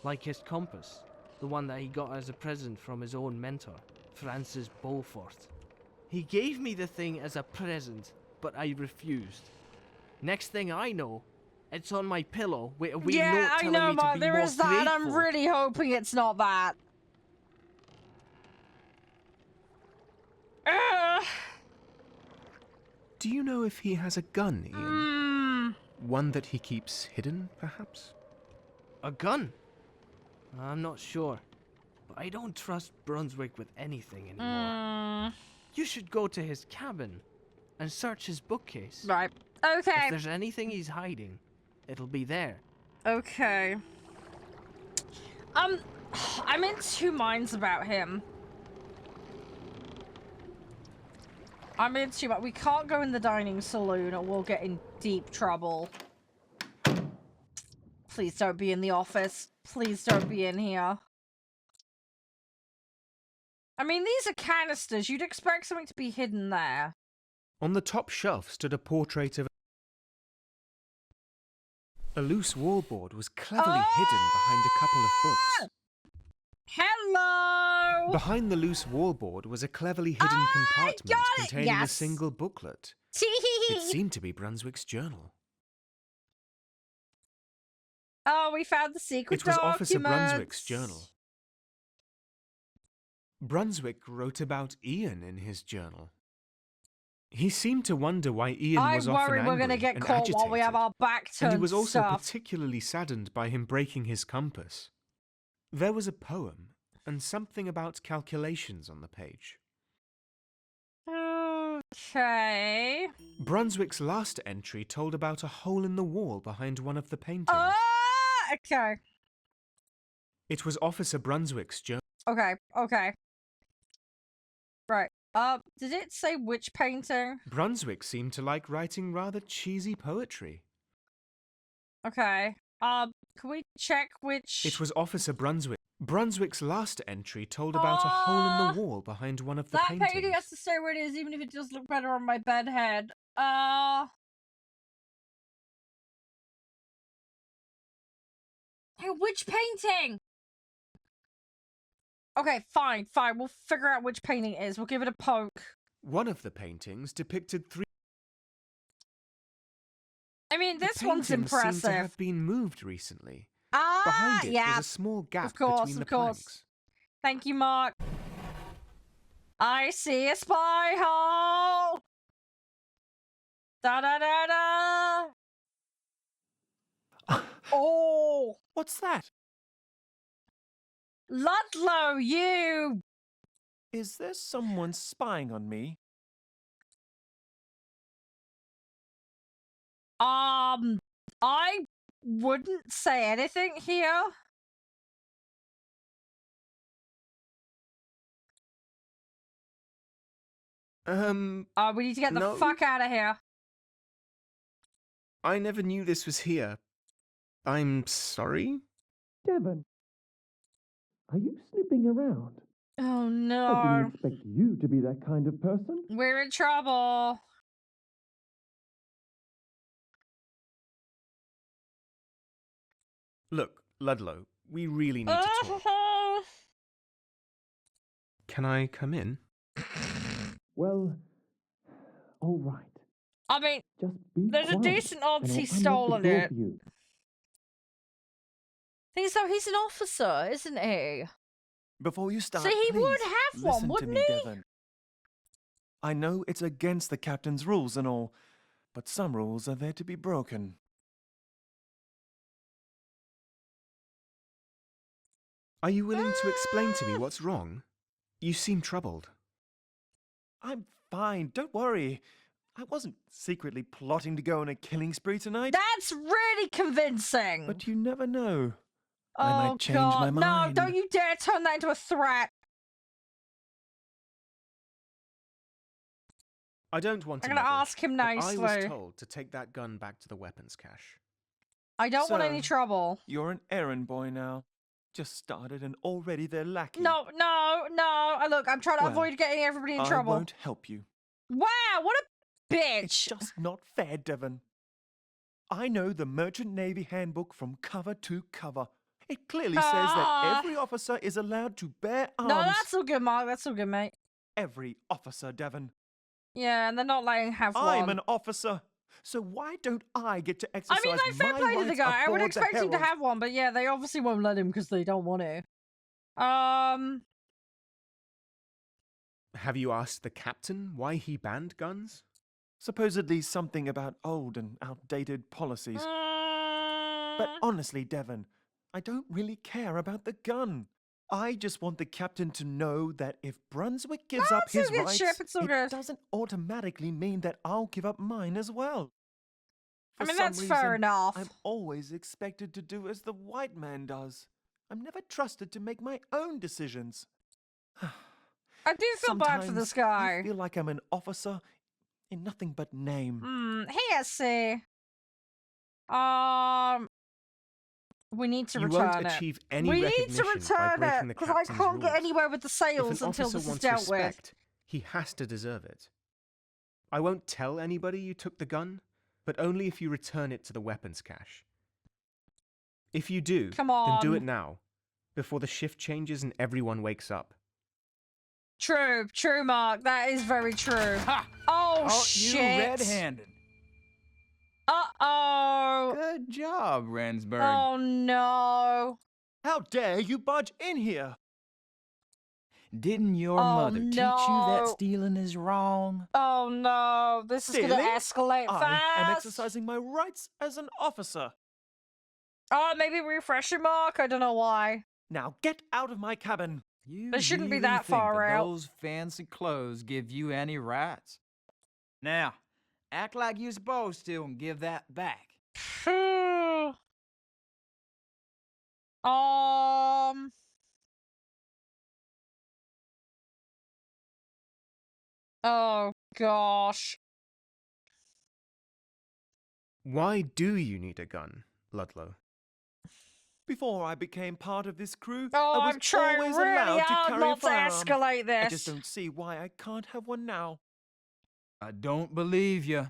like his compass, the one that he got as a present from his own mentor, Francis Beaufort. He gave me the thing as a present, but I refused. Next thing I know, it's on my pillow with a wee note Yeah, I telling know, me to Mark. be There more is that. I'm grateful. really hoping it's not that. Ugh. Do you know if he has a gun, Ian? One that he keeps hidden, perhaps? A gun? I'm not sure, but I don't trust Brunswick with anything anymore. You should go to his cabin and search his bookcase. Right. Okay. If there's anything he's hiding, it'll be there. Okay. I'm in two minds about him. We can't go in the dining saloon or we'll get in deep trouble. Please don't be in the office. Please don't be in here. I mean, these are canisters. You'd expect something to be hidden there. On the top shelf stood a portrait of a loose wallboard was cleverly hidden behind a couple of books. Hello! Behind the loose wallboard was a cleverly hidden compartment got it! containing a Yes. single booklet. It seemed to be Brunswick's journal. Oh, we found the secret It was documents. Officer Brunswick's journal. Brunswick wrote about Ian in his journal. He seemed to wonder why Ian I'm was often worried angry we're gonna get and caught while we have agitated, our back turned and he was also stuff. particularly saddened by him breaking his compass. There was a poem and something about calculations on the page. Okay. Brunswick's last entry told about a hole in the wall behind one of the paintings. Okay. It was Officer Brunswick's journal. Okay. Okay. Right. Did it say which painting? Brunswick seemed to like writing rather cheesy poetry. Okay. Can we check which? It was Officer Brunswick. Brunswick's last entry told about a hole in the wall behind one of the that paintings. painting has to stay where it is, even if it does look better on my bed head. Hey, which painting? Okay, fine. We'll figure out which painting it is. We'll give it a poke. One of the paintings depicted three. I mean, this the one's paintings seem to impressive. have been moved recently. Behind it yeah. was a small gap Of course, between the of course. planks. Thank you, Mark. I see a spy hole. Da da da da. Oh, What's that? Ludlow, you. Is there someone spying on me? I wouldn't say anything here. We need to get the no. fuck out of here. I never knew this was here. I'm sorry? Devon, are you snooping around? Oh I no. didn't expect you to be that kind of person. We're in trouble. Look, Ludlow, we really need to talk. Can I come in? Well, all right. I mean, Just be there's a quiet, decent odds and I'll he's unlock the stolen door it. for you. Thing so he's an officer, isn't he? Before you start, So he please, would have one, listen wouldn't to me, he? Devon. I know it's against the captain's rules and all, but some rules are there to be broken. Are you willing to explain to me what's wrong? You seem troubled. I'm fine, don't worry. I wasn't secretly plotting to go on a killing spree tonight. That's really convincing. But you never know. Oh, I might change God. my mind. No, don't you dare turn that into a threat. I don't want to I'm gonna meddle, ask him but I nicely. was told to take that gun back to the weapons cache. I don't want So, any trouble. You're an errand boy now. Just started and already they're lacking. No. Look, I'm trying to Well, avoid getting everybody in I trouble. won't help you. Wow, what a bitch. It's just not fair, Devon. I know the Merchant Navy Handbook from cover to cover. It clearly says that every officer is allowed to bear arms. No, that's all good, Mark. That's all good, mate. Every officer, Devon. Yeah, and they're not letting have I'm one. an officer. So why don't I get to exercise I mean, like, fair my play to the rights guy. I would aboard the expect him to Herald? have one, but yeah, they obviously won't let him because they don't want to. Have you asked the captain why he banned guns? Supposedly something about old and outdated policies. But honestly, Devon, I don't really care about the gun. I just want the captain to know that if Brunswick gives up his good, rights, Ship. It's all good. doesn't automatically mean that I'll give up mine as well. I For mean, some that's fair reason, enough. I'm always expected to do as the white man does. I'm never trusted to make my own decisions. I do feel bad for this guy. I feel like I'm an officer in nothing but name. Hey, SC. We need to You return won't it. achieve any We need recognition to return by breaking it the because I captain's can't get rules. anywhere with the If sales an until officer this is wants dealt respect, he has to deserve it. I won't tell anybody you took the gun, but only if you return it to the weapons cache. If you do, Come then do on. it now, before the shift changes and everyone wakes up. with. True, Mark. That is very true. Ha! Oh, Caught shit. you red-handed. Uh-oh. Good job, Rensburg. Oh, no. How dare you barge in here? Didn't your Oh, mother teach you that no. stealing is wrong? Oh, no. This is going to Stealing? escalate I fast. am exercising my rights as an officer. Oh, maybe refreshing, Mark? I don't know why. Now get out of my cabin. You It shouldn't be really that think far that out. Those fancy clothes give you any rights? Now, act like you're supposed to and give that back. Oh, gosh. Why do you need a gun, Ludlow? Before I became part of this crew, Oh, I was I'm trying always really allowed to hard carry not a to firearm. escalate this. I just don't see why I can't have one now. I don't believe you.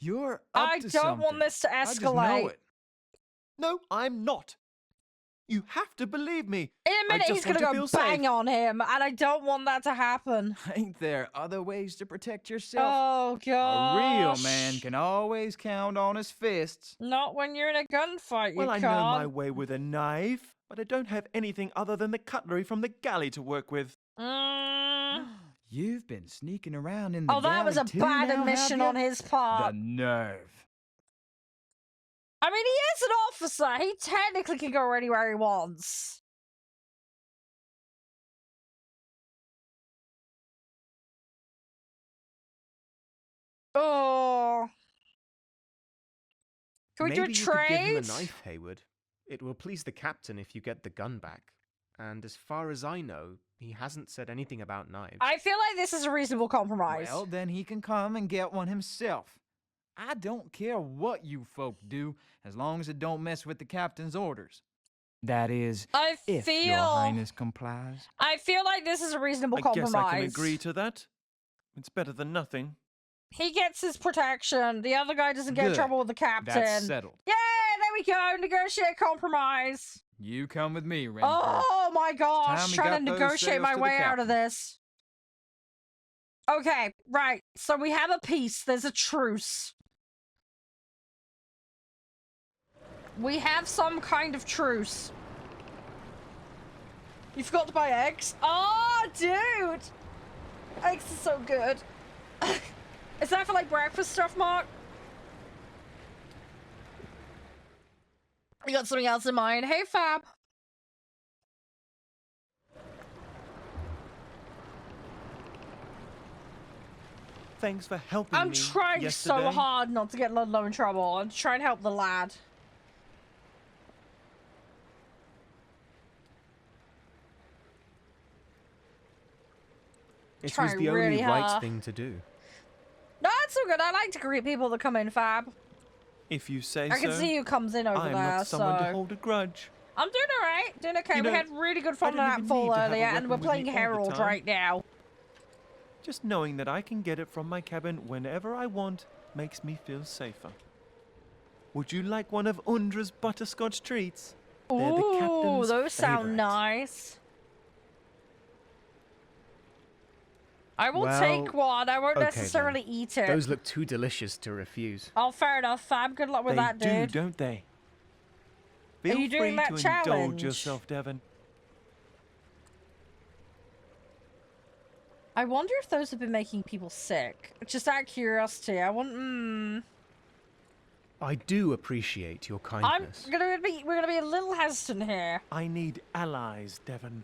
You're up I to don't something. want this to I just escalate. know it. No, I'm not. You have to believe me. In a I minute, just he's gonna want go to feel bang safe. on him, and I don't want that to happen. Ain't there other ways to protect yourself? Oh, A gosh. real man can always count on his fists. Not when you're in a gunfight, you Well, I can't. know my way with a knife, but I don't have anything other than the cutlery from the galley to work with. You've been sneaking around in the Oh, that was a galley too bad now, admission have on ya? his part. The nerve. I mean, he is an officer. He technically can go anywhere he wants. Oh. Can we do a Maybe you could give him a trade? knife, Hayward. It will please the captain if you get the gun back. And as far as I know, he hasn't said anything about knives. I feel like this is a reasonable compromise. Well, then he can come and get one himself. I don't care what you folk do, as long as it don't mess with the captain's orders. That is, if your highness complies. I feel like this is a reasonable I compromise. guess I can agree to that. It's better than nothing. He gets his protection. The other guy doesn't get in Good. trouble with the captain. That's settled. Yeah, there we go. Negotiate compromise. You come with me, Ranger. Oh my gosh, Time we trying to got those negotiate sales my to the way out captain. of this. Okay, right. So we have a peace. There's a truce. We have some kind of truce. You forgot to buy eggs? Oh, dude! Eggs are so good. Is that for like breakfast stuff, Mark? You got something else in mind? Hey, Fab. Thanks for helping I'm me trying yesterday. so hard not to get Ludlow in trouble. I'm trying to help the lad. It was Trying the only really right hard. thing to do. No, it's all good. I like to greet people that come in, Fab. If you say I can so. see who comes in over I'm there, not someone so... to hold a grudge. I'm doing alright. Doing okay. You We know, had really good I fun don't on that even fall need to have a earlier, and weapon we're with me playing all the Herald time. right now. Just knowing that I can get it from my cabin whenever I want makes me feel safer. Would you like one of Undra's butterscotch treats? They're the Ooh, captain's those sound favorite. nice. I will Well, take one. I won't okay necessarily then. eat it. Those look too delicious to refuse. Oh, fair enough, Fab. Good luck with They that, do, dude. don't they? Are Feel you doing free that to indulge challenge? yourself, Devon. I wonder if those have been making people sick. Just out of curiosity, I want. I do appreciate your kindness. We're gonna be a little hesitant here. I need allies, Devon.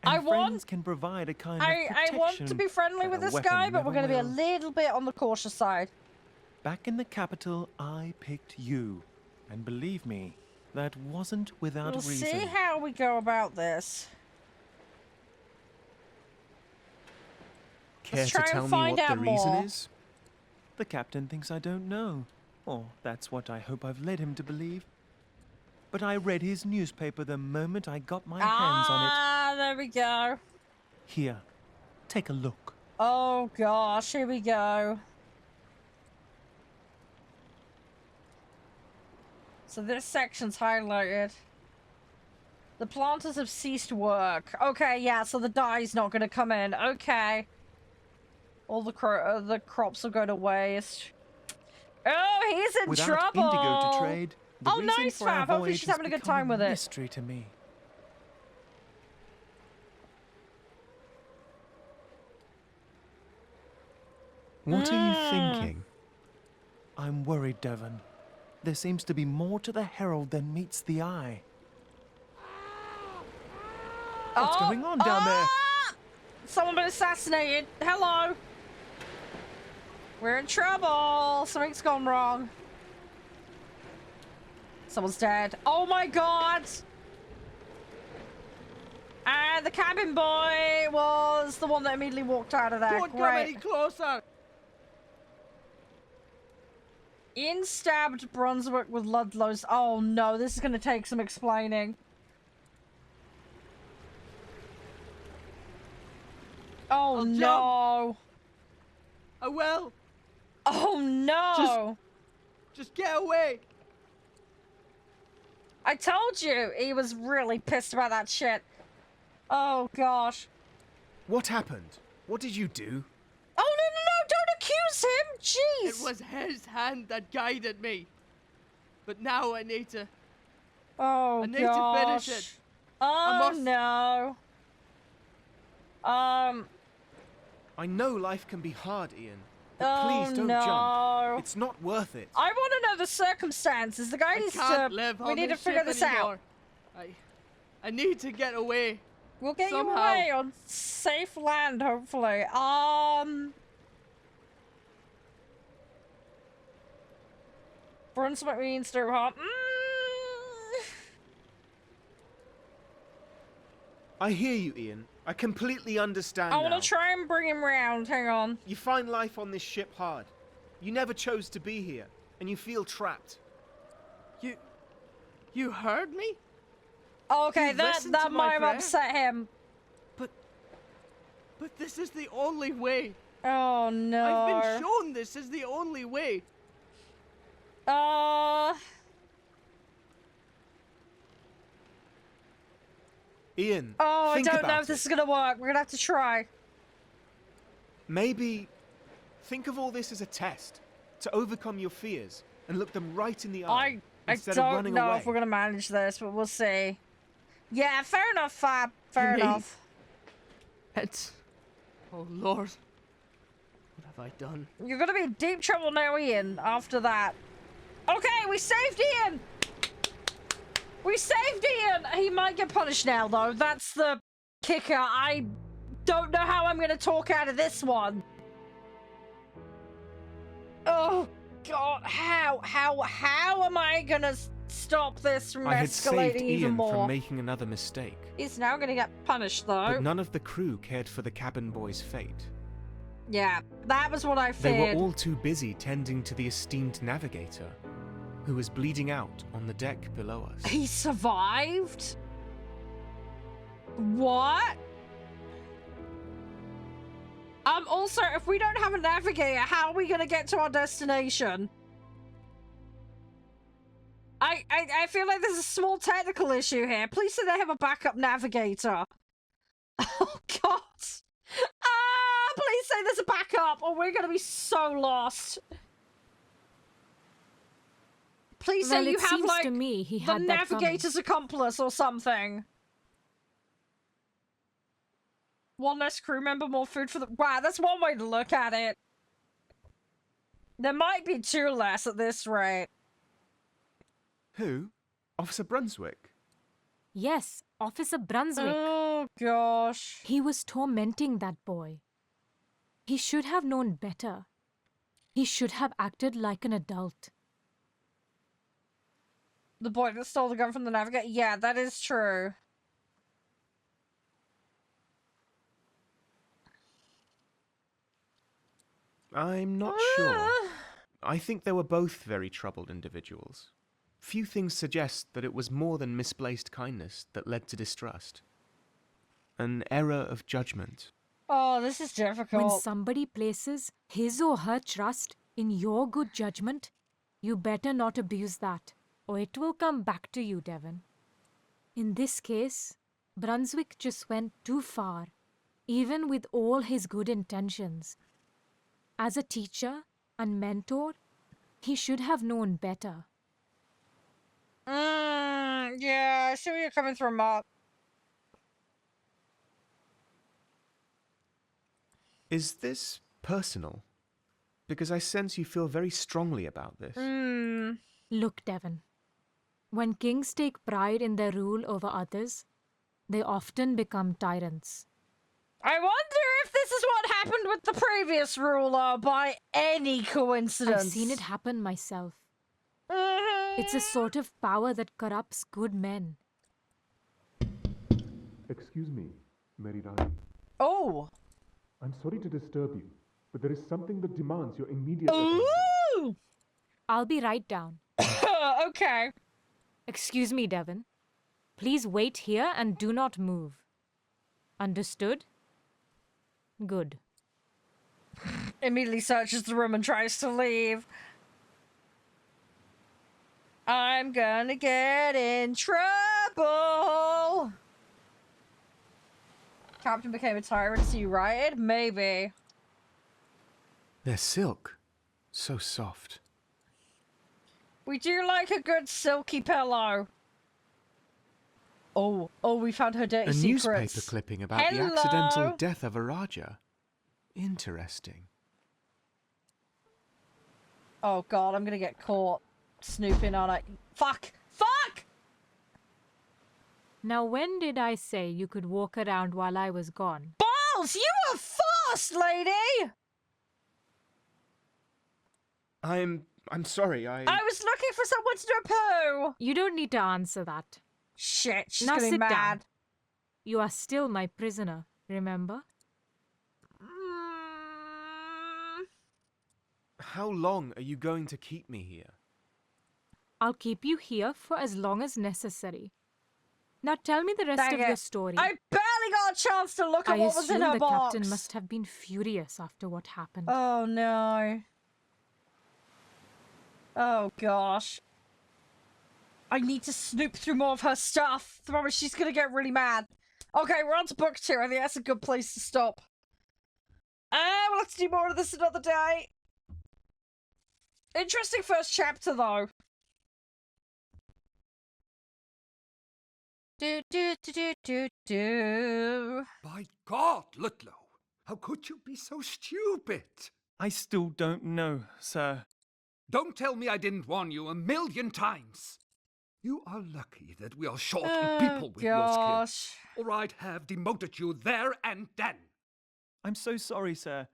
I And want- friends can provide a kind of I protection want to be friendly that with a this weapon guy, but we're never gonna be a will. little bit on the cautious side. Back in the capital, I picked you. And believe me, that wasn't without We'll reason. see how we go about this. Care Let's to try and tell me find what the out reason more. is? The captain thinks I don't know. Or that's what I hope I've led him to believe. But I read his newspaper the moment I got my hands on it. Ah, there we go. Here, take a look. Oh gosh, here we go. So this section's highlighted. The planters have ceased work. Okay, yeah, so the dye's not going to come in. Okay. All the crops will go to waste. Oh, he's in Without trouble. indigo to trade, the Oh, reason nice, for our Fab. Hopefully voyage she's has having a good become time with it. mystery to me. What are you thinking? I'm worried, Devon. There seems to be more to the Herald than meets the eye. What's going on down there? Someone been assassinated. Hello. We're in trouble. Something's gone wrong. Someone's dead. Oh my god. And the cabin boy was the one that immediately walked out of there. Don't come Great. any closer! In stabbed Brunswick with Ludlow's. Oh no, this is going to take some explaining. Oh no. I will. Oh no. Just get away. I told you he was really pissed about that shit. Oh gosh. What happened? What did you do? Oh no, don't accuse him. Jeez. It was his hand that guided me. But now I need to. Oh I need gosh. to finish it. Oh must- no. I know life can be hard, Ian. But Oh, please don't no. jump. It's not worth it. I want to know the circumstances. The guy I needs can't to. live We on need to this figure ship this anymore. out. I need to get away. We'll get you Somehow. away on safe land, hopefully. Brunswick means to hot. I hear you, Ian. I completely understand I want now. to try and bring him round. Hang on. You find life on this ship hard. You never chose to be here, and you feel trapped. You heard me? Okay, You that listened to my might have prayer? upset him. But this is the only way. Oh no. I've been shown this is the only way. Ian, Oh, I think don't about know if this is gonna work. We're gonna have to try. Maybe think of all this as a test to overcome your fears and look them right in the eye I instead of don't running know away. if we're gonna manage this, but we'll see. Yeah, fair enough, Fab. Fair Me? enough. It's... Oh, Lord. What have I done? You're gonna be in deep trouble now, Ian, after that. Okay, we saved Ian! We saved Ian! He might get punished now, though. That's the kicker. I don't know how I'm gonna talk out of this one. Oh, God. How am I gonna stop this from I had escalating saved even Ian more? from making another mistake, He's now gonna get punished, though. but none of the crew cared for the cabin boy's fate. Yeah, that was what I They feared. were all too busy tending to the esteemed navigator, who was bleeding out on the deck below us. He survived? What? Also, if we don't have a navigator, how are we gonna get to our destination? I feel like there's a small technical issue here. Please say they have a backup navigator. Oh, God. Please say there's a backup, or we're gonna be so lost. Please say Well, you it have, seems like, to me he the had that coming. navigator's accomplice or something. One less crew member, more food for the... Wow, that's one way to look at it. There might be two less at this rate. Who? Officer Brunswick? Yes, Officer Brunswick. Oh, gosh. He was tormenting that boy. He should have known better. He should have acted like an adult. The boy that stole the gun from the navigator? Yeah, that is true. I'm not sure. I think they were both very troubled individuals. Few things suggest that it was more than misplaced kindness that led to distrust. An error of judgment. Oh, this is difficult. When somebody places his or her trust in your good judgment, you better not abuse that, or it will come back to you, Devon. In this case, Brunswick just went too far, even with all his good intentions. As a teacher and mentor, he should have known better. Yeah, I see where you're coming from, Mark. Is this personal? Because I sense you feel very strongly about this. Look, Devon, when kings take pride in their rule over others, they often become tyrants. I wonder if this is what happened with the previous ruler by any coincidence. I've seen it happen myself. It's a sort of power that corrupts good men. Excuse me, Mary Rani. Oh. I'm sorry to disturb you, but there is something that demands your immediate attention. Ooh. I'll be right down. Okay. Excuse me, Devon. Please wait here and do not move. Understood? Good. Immediately searches the room and tries to leave. I'm gonna get in trouble. Captain became a tyrant, so you rioted? Maybe. They're silk. So soft. We do like a good silky pillow. Oh, we found her dirty A secrets. newspaper clipping about the accidental death of a Raja. Interesting. Oh god, I'm gonna get caught snooping on it. Fuck! Fuck! Now, when did I say you could walk around while I was gone? Balls! You were fast, lady! I'm sorry, I was looking for someone to do a poo! You don't need to answer that. Shit, she's Now gonna be sit mad. down. You are still my prisoner, remember? How long are you going to keep me here? I'll keep you here for as long as necessary. Now tell me the rest Dang of it. your story. I barely got a chance to look at what was in her the box. captain must have been furious after what happened. Oh no. Oh gosh. I need to snoop through more of her stuff. Otherwise she's gonna get really mad. Okay, we're on to book 2. I think that's a good place to stop. We'll have to do more of this another day. Interesting first chapter though. Do. By God, Ludlow, how could you be so stupid? I still don't know, sir. Don't tell me I didn't warn you 1,000,000 times. You are lucky that we are short in people with your skills, or I'd have demoted you there and then. I'm so sorry, sir.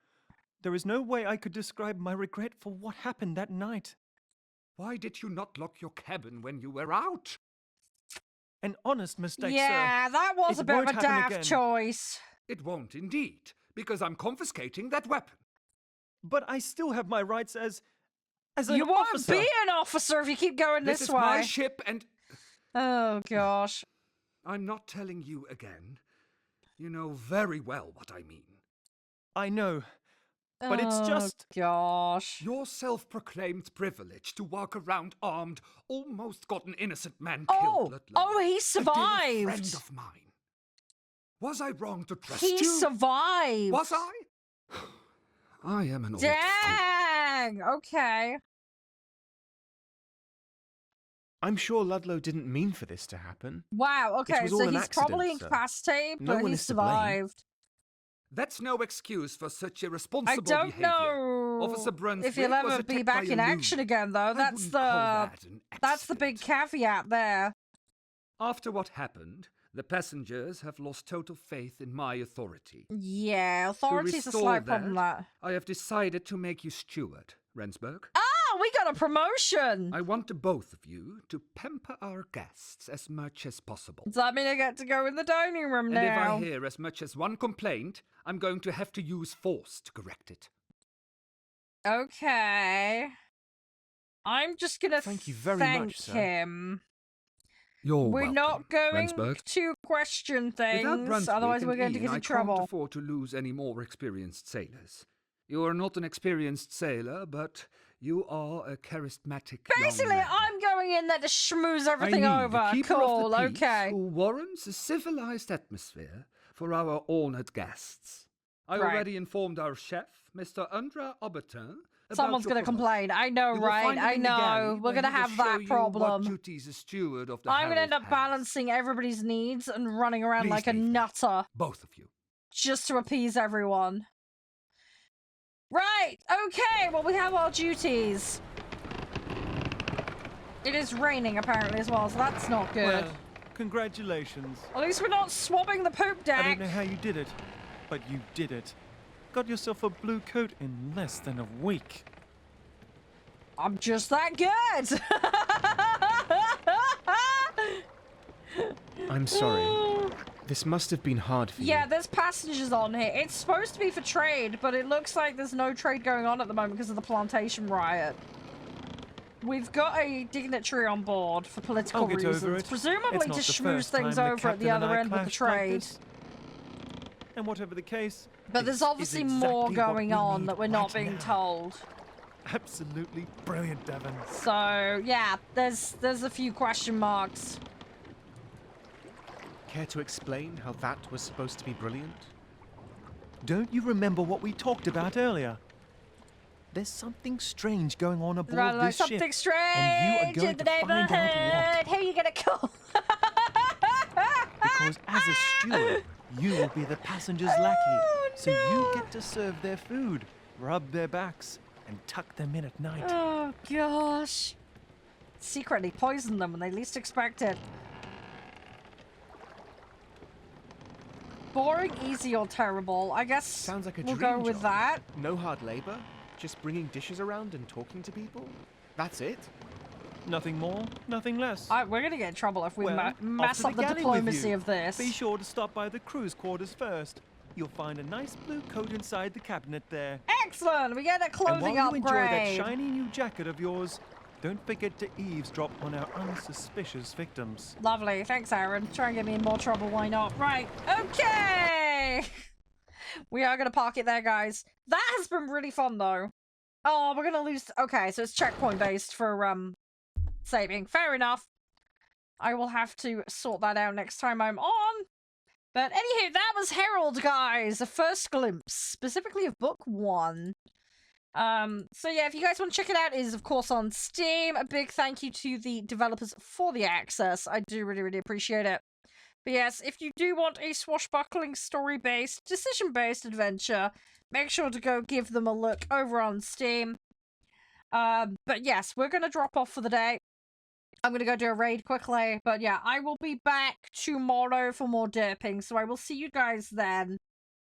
There is no way I could describe my regret for what happened that night. Why did you not lock your cabin when you were out? An honest mistake, yeah, sir. that was It a bit of won't a happen daft again. choice. It won't indeed, because I'm confiscating that weapon. But I still have my rights as an You won't officer. be an officer if you keep going This this is way. my ship and... Oh gosh. I'm not telling you again. You know very well what I mean. I know. But it's just... gosh. Your self-proclaimed privilege to walk around armed almost got an innocent man Oh, killed, Ludlow. oh, he A dear survived. friend of mine. Was I wrong to trust He you? survived. Was I? I am an old Dang. Okay. I'm sure Ludlow didn't mean for this to happen. Wow. Okay, was all so an he's probably accident, sir. incapacitated, No but one he is to blame. survived. That's no excuse for such I irresponsible don't behavior. know Officer Brunswick if he'll was ever be attacked back by in a action loon. again, though. I That's wouldn't call that an that's the big caveat there. After what happened, the passengers have lost total faith in my authority. Yeah, authority's a restore slight problem. That. I have decided to make you steward, Rensburg. Oh, we got a promotion. I want the both of you to pamper our guests as much as possible. Does that mean I get to go in the dining room And now? if I hear as much as one complaint, I'm going to have to use force to correct it. Okay. I'm just gonna Thank you very thank much, sir. him. You're We're welcome, not going Rensburg. to question Without things, Brunswick otherwise and we're going to Ian, get in I can't trouble. afford to lose any more experienced sailors. You are not an experienced sailor, but you are a charismatic Basically, young man. I'm going in there to schmooze everything I need over. a keeper Cool, of the peace okay. who warrants a civilized atmosphere for our honored guests. I Right. already informed our chef, Mr. Andra Aubertin, Someone's going to complain. I know, You will right? find him I in the galley know. We're where gonna he will have show that you problem. What duties a steward of the I'm gonna end Herald up has. balancing everybody's needs and running around Please like a leave now. nutter Both of you. just to appease everyone. Right, okay, well, we have our duties. It is raining, apparently, as well, so that's not good. Well, congratulations. At least we're not swabbing the poop deck. I don't know how you did it, but you did it. Got yourself a blue coat in less than a week. I'm just that good. I'm sorry. This must have been hard for you. Yeah, there's passengers on here. It's supposed to be for trade, but it looks like there's no trade going on at the moment because of the plantation riot. We've got a dignitary on board for political I'll get reasons, over it. presumably It's to not the schmooze first things time the over at the captain and other I end of the clashed like trade. this. And whatever the case, But there's this is obviously more exactly what going we on need that we're not right being now. told. Absolutely brilliant, Devon. So yeah, there's a few question marks. Care to explain how that was supposed to be brilliant? Don't you remember what we talked about earlier? There's something strange going on aboard Right, like this something ship. strange and you are in going the to find out neighborhood. Who are you gonna call? Because as a steward, you will be the passenger's lackey. Oh So you get to serve their food, rub their backs, and tuck them in at night. Oh, gosh. Secretly poison them when they least expect it. Boring, easy, or terrible. I guess Sounds like a we'll dream go with job. that. No hard labor, just bringing dishes around and talking to people. That's it. Nothing more, nothing less. We're gonna get in trouble if we Well, mess off to up the galley with diplomacy you. of this. Be sure to stop by the crew's quarters first. You'll find a nice blue coat inside the cabinet there. Excellent! We get a And clothing while you enjoy that upgrade. shiny new jacket of yours, don't forget to eavesdrop on our unsuspicious victims. Lovely. Thanks, Aaron. Try and get me in more trouble. Why not? Right. Okay! We are going to park it there, guys. That has been really fun, though. Oh, we're going to lose... Okay, so it's checkpoint-based for, saving. Fair enough. I will have to sort that out next time I'm on. But anywho, that was Herald, guys. A first glimpse, specifically of book 1. So yeah, if you guys want to check it out, it is of course on Steam. A big thank you to the developers for the access. I do really, really appreciate it. But yes, if you do want a swashbuckling, story-based, decision-based adventure, make sure to go give them a look over on Steam. But yes, we're going to drop off for the day. I'm going to go do a raid quickly. But yeah, I will be back tomorrow for more derping, so I will see you guys then.